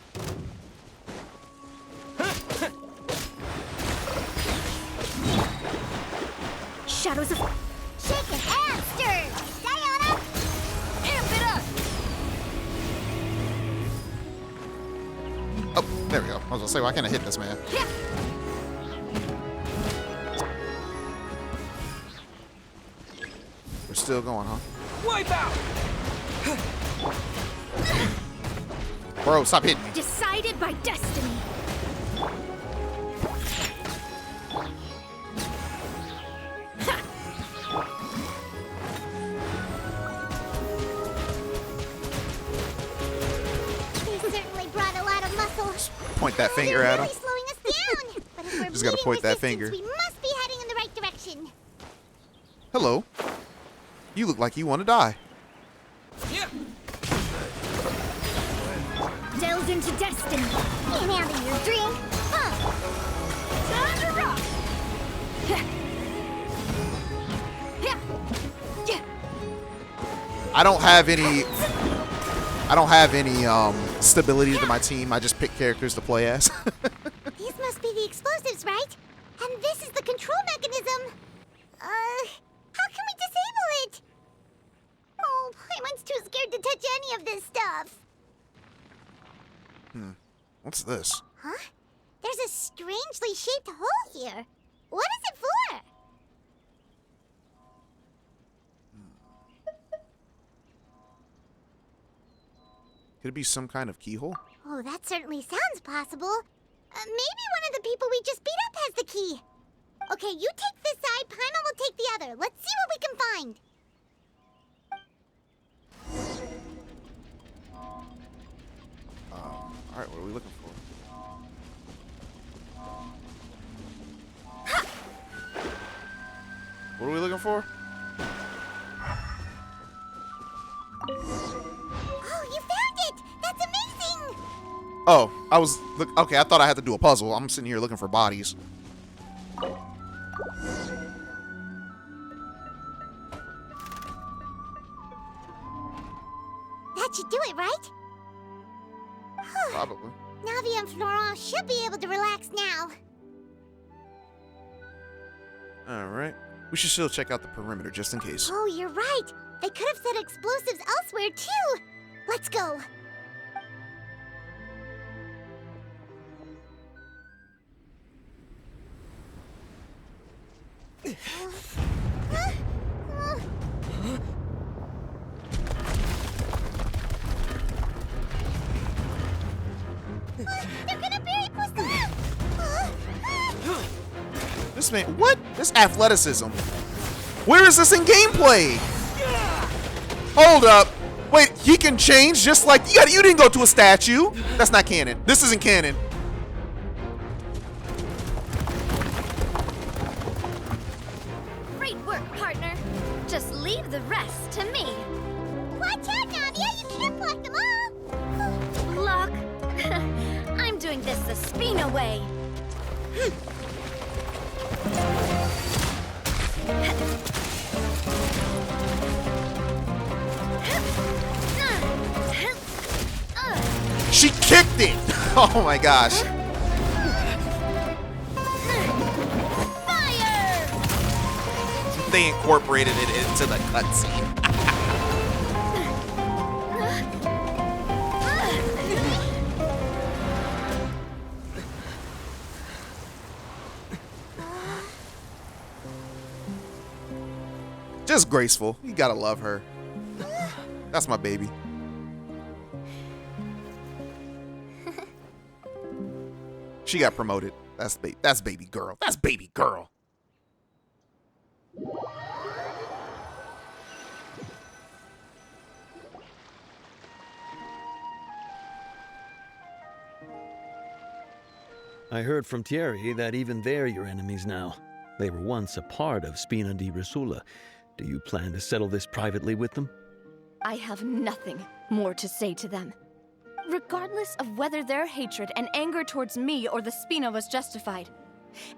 Shadows of... Shake it and stir! Diana! Amp it up! Oh, there we go. I was gonna say, why can't I hit this man? Yeah. We're still going, huh? Wipe out! Bro, stop hitting me. Decided by destiny. He certainly brought a lot of muscle. Point that finger They're at him. really slowing us down. But if we're Just gotta meeting point that resistance, finger. we must be heading in the right direction. Hello. You look like you want to die. Yeah. Delved into destiny. Can't handle your drink. Time to rock. I don't have any stability to my team. I just pick characters to play as. These must be the explosives, right? And this is the control mechanism. How can we disable it? Oh, Paimon's too scared to touch any of this stuff. What's this? Huh? There's a strangely shaped hole here. What is it for? Could it be some kind of keyhole? Oh, that certainly sounds possible. Maybe one of the people we just beat up has the key. Okay, you take this side, Paimon will take the other. Let's see what we can find. All right, what are we looking for? What are we looking for? Oh, you found it! That's amazing! Oh, okay, I thought I had to do a puzzle. I'm sitting here looking for bodies. That should do it, right? Probably. Navi and Florent should be able to relax now. Alright. We should still check out the perimeter just in case. Oh, you're right. They could have set explosives elsewhere, too. Let's go. They're gonna bury Poisson! This man, what? This athleticism. Where is this in gameplay? Hold up. Wait, he can change just like you didn't go to a statue. That's not canon. This isn't canon. Great work, partner. Just leave the rest to me. Watch out, Navia! You can't block them all! Block. I'm doing this the Spina way. She kicked it. Oh my gosh. Fire! They incorporated it into the cutscene. Just graceful. You gotta love her. That's my baby. She got promoted. That's baby girl. That's baby girl. I heard from Thierry that even they're your enemies now. They were once a part of Spina di Rosula. Do you plan to settle this privately with them? I have nothing more to say to them. Regardless of whether their hatred and anger towards me or the Spina was justified,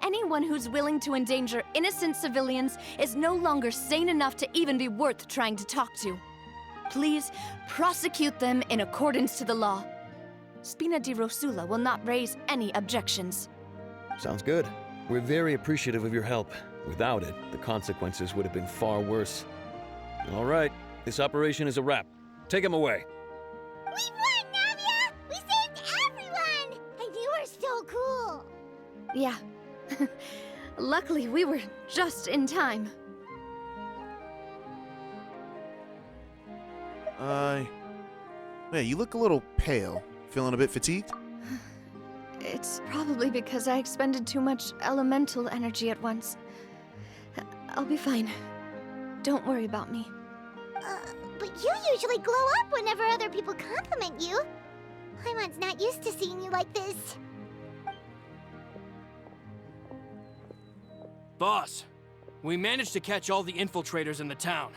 anyone who's willing to endanger innocent civilians is no longer sane enough to even be worth trying to talk to. Please prosecute them in accordance to the law. Spina di Rosula will not raise any objections. Sounds good. We're very appreciative of your help. Without it, the consequences would have been far worse. All right, this operation is a wrap. Take him away. We won, Navia! We saved everyone! And you were so cool! Yeah. Luckily, we were just in time. Yeah, you look a little pale. Feeling a bit fatigued? It's probably because I expended too much elemental energy at once. I'll be fine. Don't worry about me. But you usually glow up whenever other people compliment you. Paimon's not used to seeing you like this. Boss, we managed to catch all the infiltrators in the town.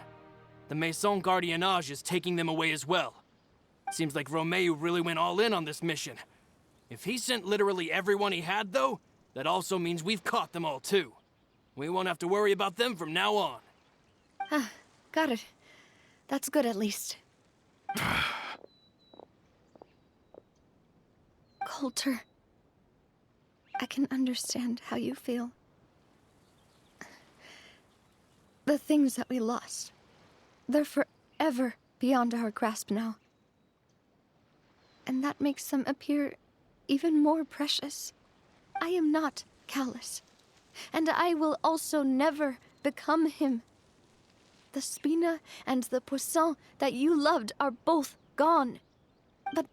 The Maison Gardiennage is taking them away as well. Seems like Romeu really went all in on this mission. If he sent literally everyone he had, though, that also means we've caught them all, too. We won't have to worry about them from now on. Got it. That's good, at least. Coulter, I can understand how you feel. The things that we lost, they're forever beyond our grasp now. And that makes them appear even more precious. I am not callous, and I will also never become him. The Spina and the Poisson that you loved are both gone. But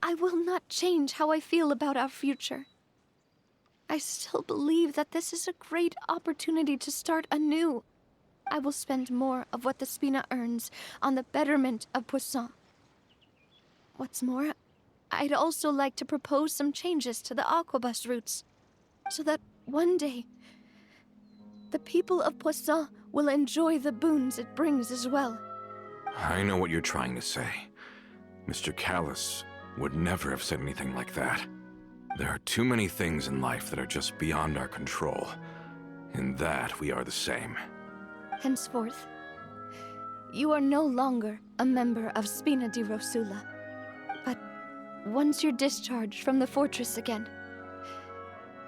I will not change how I feel about our future. I still believe that this is a great opportunity to start anew. I will spend more of what the Spina earns on the betterment of Poisson. What's more, I'd also like to propose some changes to the Aquabus routes, so that one day the people of Poisson will enjoy the boons it brings as well. I know what you're trying to say. Mr. Callus would never have said anything like that. There are too many things in life that are just beyond our control. In that, we are the same. Henceforth, you are no longer a member of Spina di Rosula. But once you're discharged from the fortress again,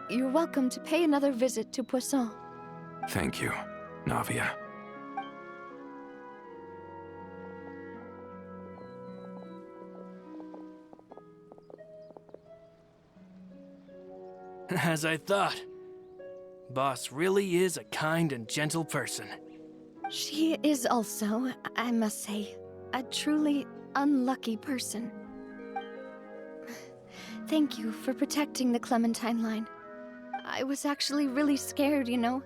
you're welcome to pay another visit to Poisson. Thank you, Navia. As I thought. Boss really is a kind and gentle person. She is also, I must say, a truly unlucky person. Thank you for protecting the Clementine line. I was actually really scared, you know.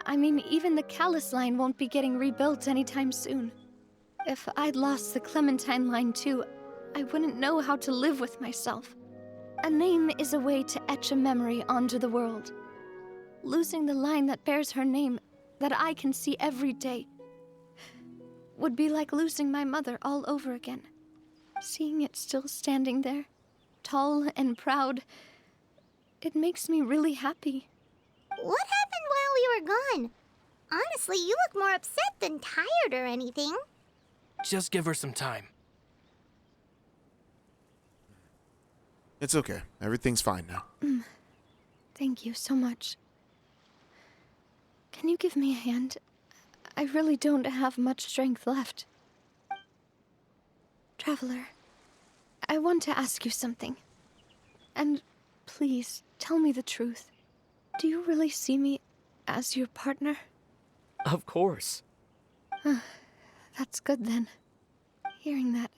I mean, even the Callus line won't be getting rebuilt anytime soon. If I'd lost the Clementine line too, I wouldn't know how to live with myself. A name is a way to etch a memory onto the world. Losing the line that bears her name, that I can see every day, would be like losing my mother all over again. Seeing it still standing there, tall and proud, it makes me really happy. What happened while we were gone? Honestly, you look more upset than tired or anything. Just give her some time. It's okay. Everything's fine now. Thank you so much. Can you give me a hand? I really don't have much strength left. Traveler, I want to ask you something. And please, tell me the truth. Do you really see me as your partner? Of course. That's good then. Hearing that,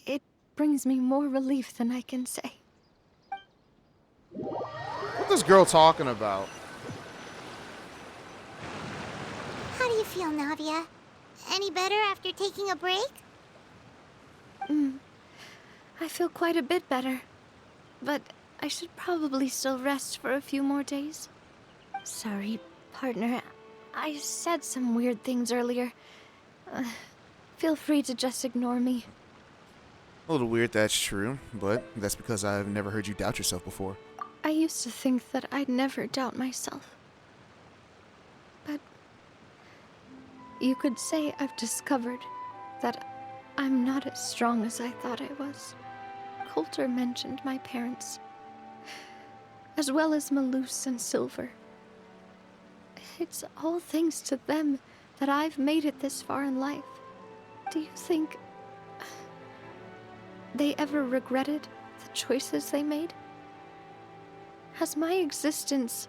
it brings me more relief than I can say. What's this girl talking about? How do you feel, Navia? Any better after taking a break? I feel quite a bit better. But I should probably still rest for a few more days. Sorry, partner. I said some weird things earlier. Feel free to just ignore me. A little weird, that's true, but that's because I've never heard you doubt yourself before. I used to think that I'd never doubt myself. But you could say I've discovered that I'm not as strong as I thought I was. Coulter mentioned my parents, as well as Malus and Silver. It's all thanks to them that I've made it this far in life. Do you think they ever regretted the choices they made? Has my existence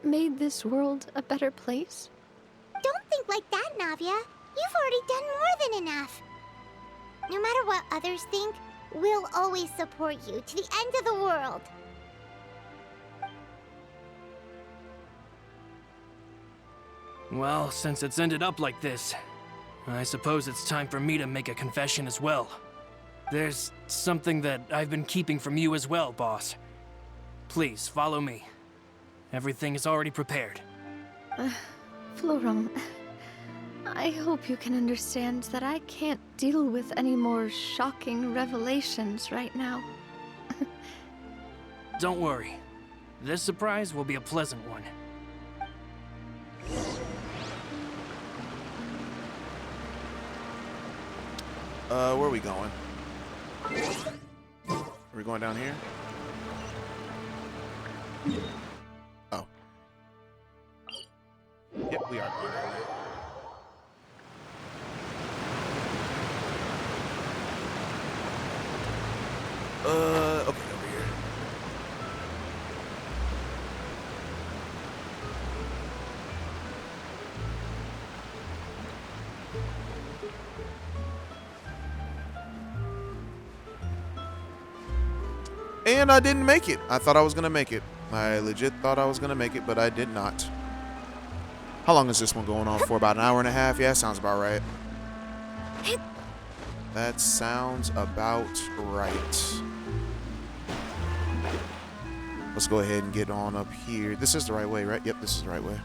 made this world a better place? Don't think like that, Navia. You've already done more than enough. No matter what others think, we'll always support you to the end of the world. Well, since it's ended up like this, I suppose it's time for me to make a confession as well. There's something that I've been keeping from you as well, boss. Please, follow me. Everything is already prepared. Florent, I hope you can understand that I can't deal with any more shocking revelations right now. Don't worry. This surprise will be a pleasant one. Where are we going? Are we going down here? Oh. Yep, we are going down there. Okay, over here. And I didn't make it. I thought I was gonna make it. I legit thought I was gonna make it, but I did not. How long is this one going on for? About an hour and a half? Yeah, sounds about right. That sounds about right. Let's go ahead and get on up here. This is the right way, right? Yep, this is the right way.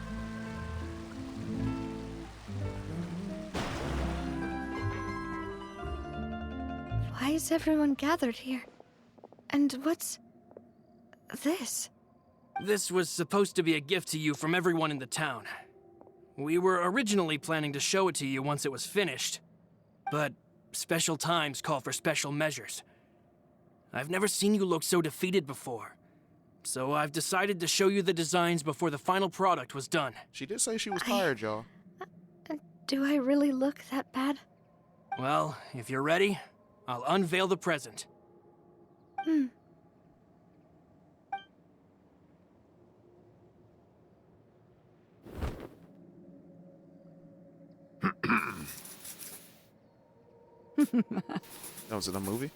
Why is everyone gathered here? And what's this? This was supposed to be a gift to you from everyone in the town. We were originally planning to show it to you once it was finished, but special times call for special measures. I've never seen you look so defeated before, so I've decided to show you the designs before the final product was done. She did say she was tired, y'all. Do I really look that bad? Well, if you're ready, I'll unveil the present. That was in a movie?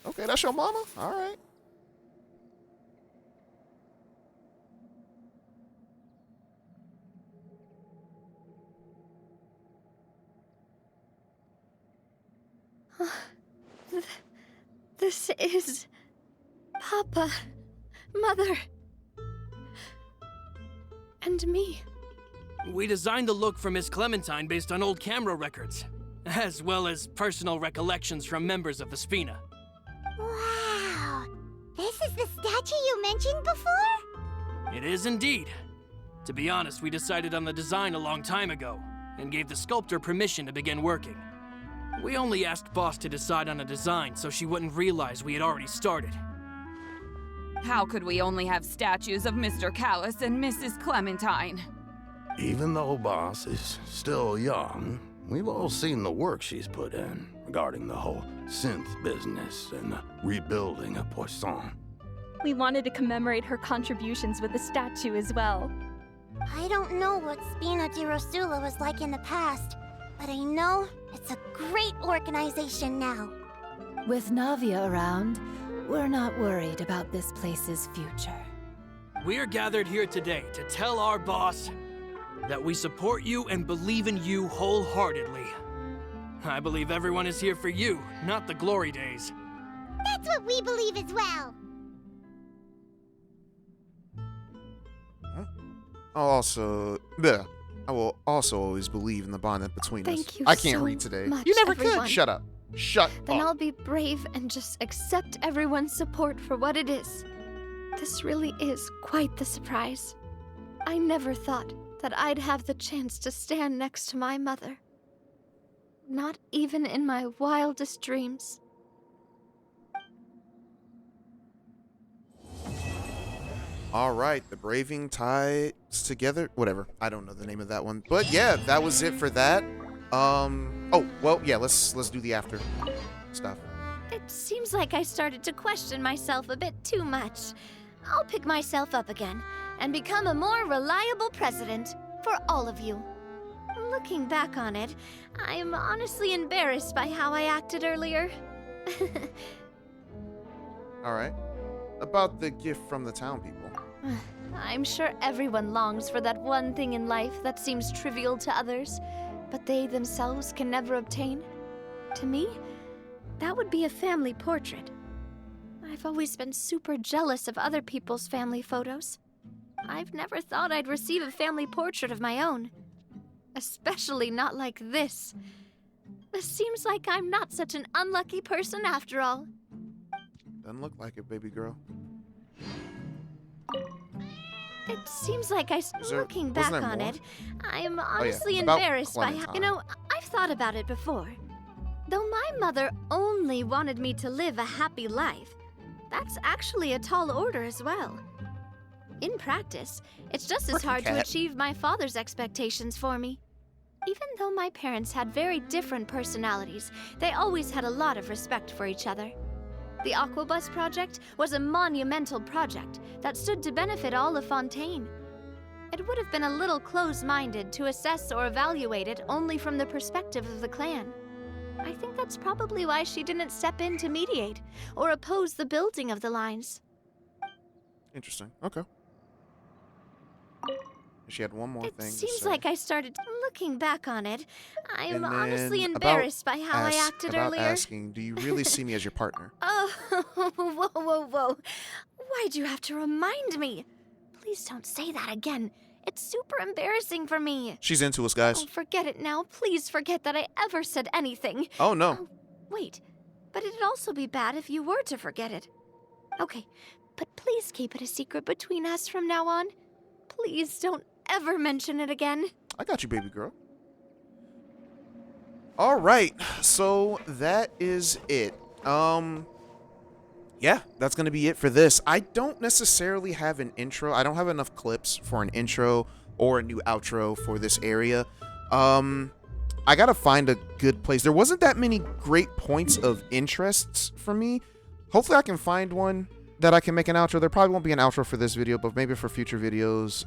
Okay, that's your mama? All right. This is... Papa, Mother, and me. We designed the look for Miss Clementine based on old camera records, as well as personal recollections from members of the Spina. Wow! This is the statue you mentioned before? It is indeed. To be honest, we decided on the design a long time ago, and gave the sculptor permission to begin working. We only asked Boss to decide on a design so she wouldn't realize we had already started. How could we only have statues of Mr. Callis and Mrs. Clementine? Even though Boss is still young, we've all seen the work she's put in regarding the whole synth business and the rebuilding of Poisson. We wanted to commemorate her contributions with a statue as well. I don't know what Spina di Rosula was like in the past, but I know it's a great organization now. With Navia around, we're not worried about this place's future. We are gathered here today to tell our boss that we support you and believe in you wholeheartedly. I believe everyone is here for you, not the glory days. That's what we believe as well. I will also always believe in the bond that between us. Thank you I can't so read today. much, You never everyone. could. Shut up. Shut Then up. I'll be brave and just accept everyone's support for what it is. This really is quite the surprise. I never thought that I'd have the chance to stand next to my mother. Not even in my wildest dreams. All right, the Braving Ties Together. Whatever. I don't know the name of that one. But yeah, that was it for that. Oh, well, yeah, let's do the after stuff. It seems like I started to question myself a bit too much. I'll pick myself up again and become a more reliable president for all of you. Looking back on it, I'm honestly embarrassed by how I acted earlier. All right. About the gift from the town people. I'm sure everyone longs for that one thing in life that seems trivial to others, but they themselves can never obtain. To me, that would be a family portrait. I've always been super jealous of other people's family photos. I've never thought I'd receive a family portrait of my own. Especially not like this. It seems like I'm not such an unlucky person after all. Doesn't look like it, baby girl. It seems like looking back on it, I'm honestly about embarrassed by how... Clementine. You know, I've thought about it before. Though my mother only wanted me to live a happy life, that's actually a tall order as well. In practice, it's just as hard to achieve my father's expectations for me. Even though my parents had very different personalities, they always had a lot of respect for each other. The Aquabus project was a monumental project that stood to benefit all of Fontaine. It would have been a little close-minded to assess or evaluate it only from the perspective of the clan. I think that's probably why she didn't step in to mediate or oppose the building of the lines. Interesting. Okay. She had one more thing It to seems say. like I started looking back on it. I'm And honestly then embarrassed by how I acted about earlier. asking, do you really see me as your partner? Oh, whoa. Why'd you have to remind me? Please don't say that again. It's super embarrassing for me. She's into us, guys. Oh, forget it now. Please forget that I ever said anything. Oh, no. Oh, wait. But it'd also be bad if you were to forget it. Okay, but please keep it a secret between us from now on. Please don't ever mention it again. I got you, baby girl. All right, so that is it. Yeah, that's gonna be it for this. I don't necessarily have an intro. I don't have enough clips for an intro or a new outro for this area. I gotta find a good place. There wasn't that many great points of interests for me. Hopefully I can find one that I can make an outro. There probably won't be an outro for this video, but maybe for future videos,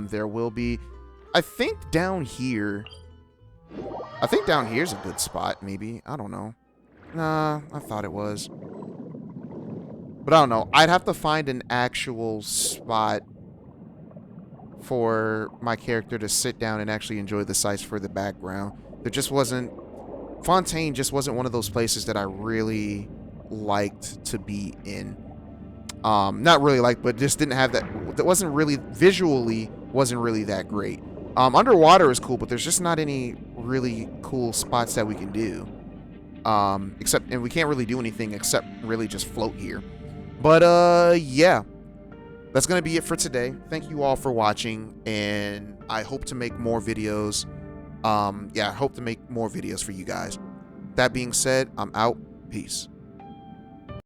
there will be. I think down here is a good spot, maybe. I don't know. Nah, I thought it was. But I don't know. I'd have to find an actual spot for my character to sit down and actually enjoy the sights for the background. There just wasn't... Fontaine just wasn't one of those places that I really liked to be in. Not really liked, but just didn't have that... That wasn't really... Visually, wasn't really that great. Underwater is cool, but there's just not any really cool spots that we can do. Except... And we can't really do anything except really just float here. But, yeah. That's going to be it for today. Thank you all for watching, and I hope to make more videos. Yeah, I hope to make more videos for you guys. That being said, I'm out. Peace.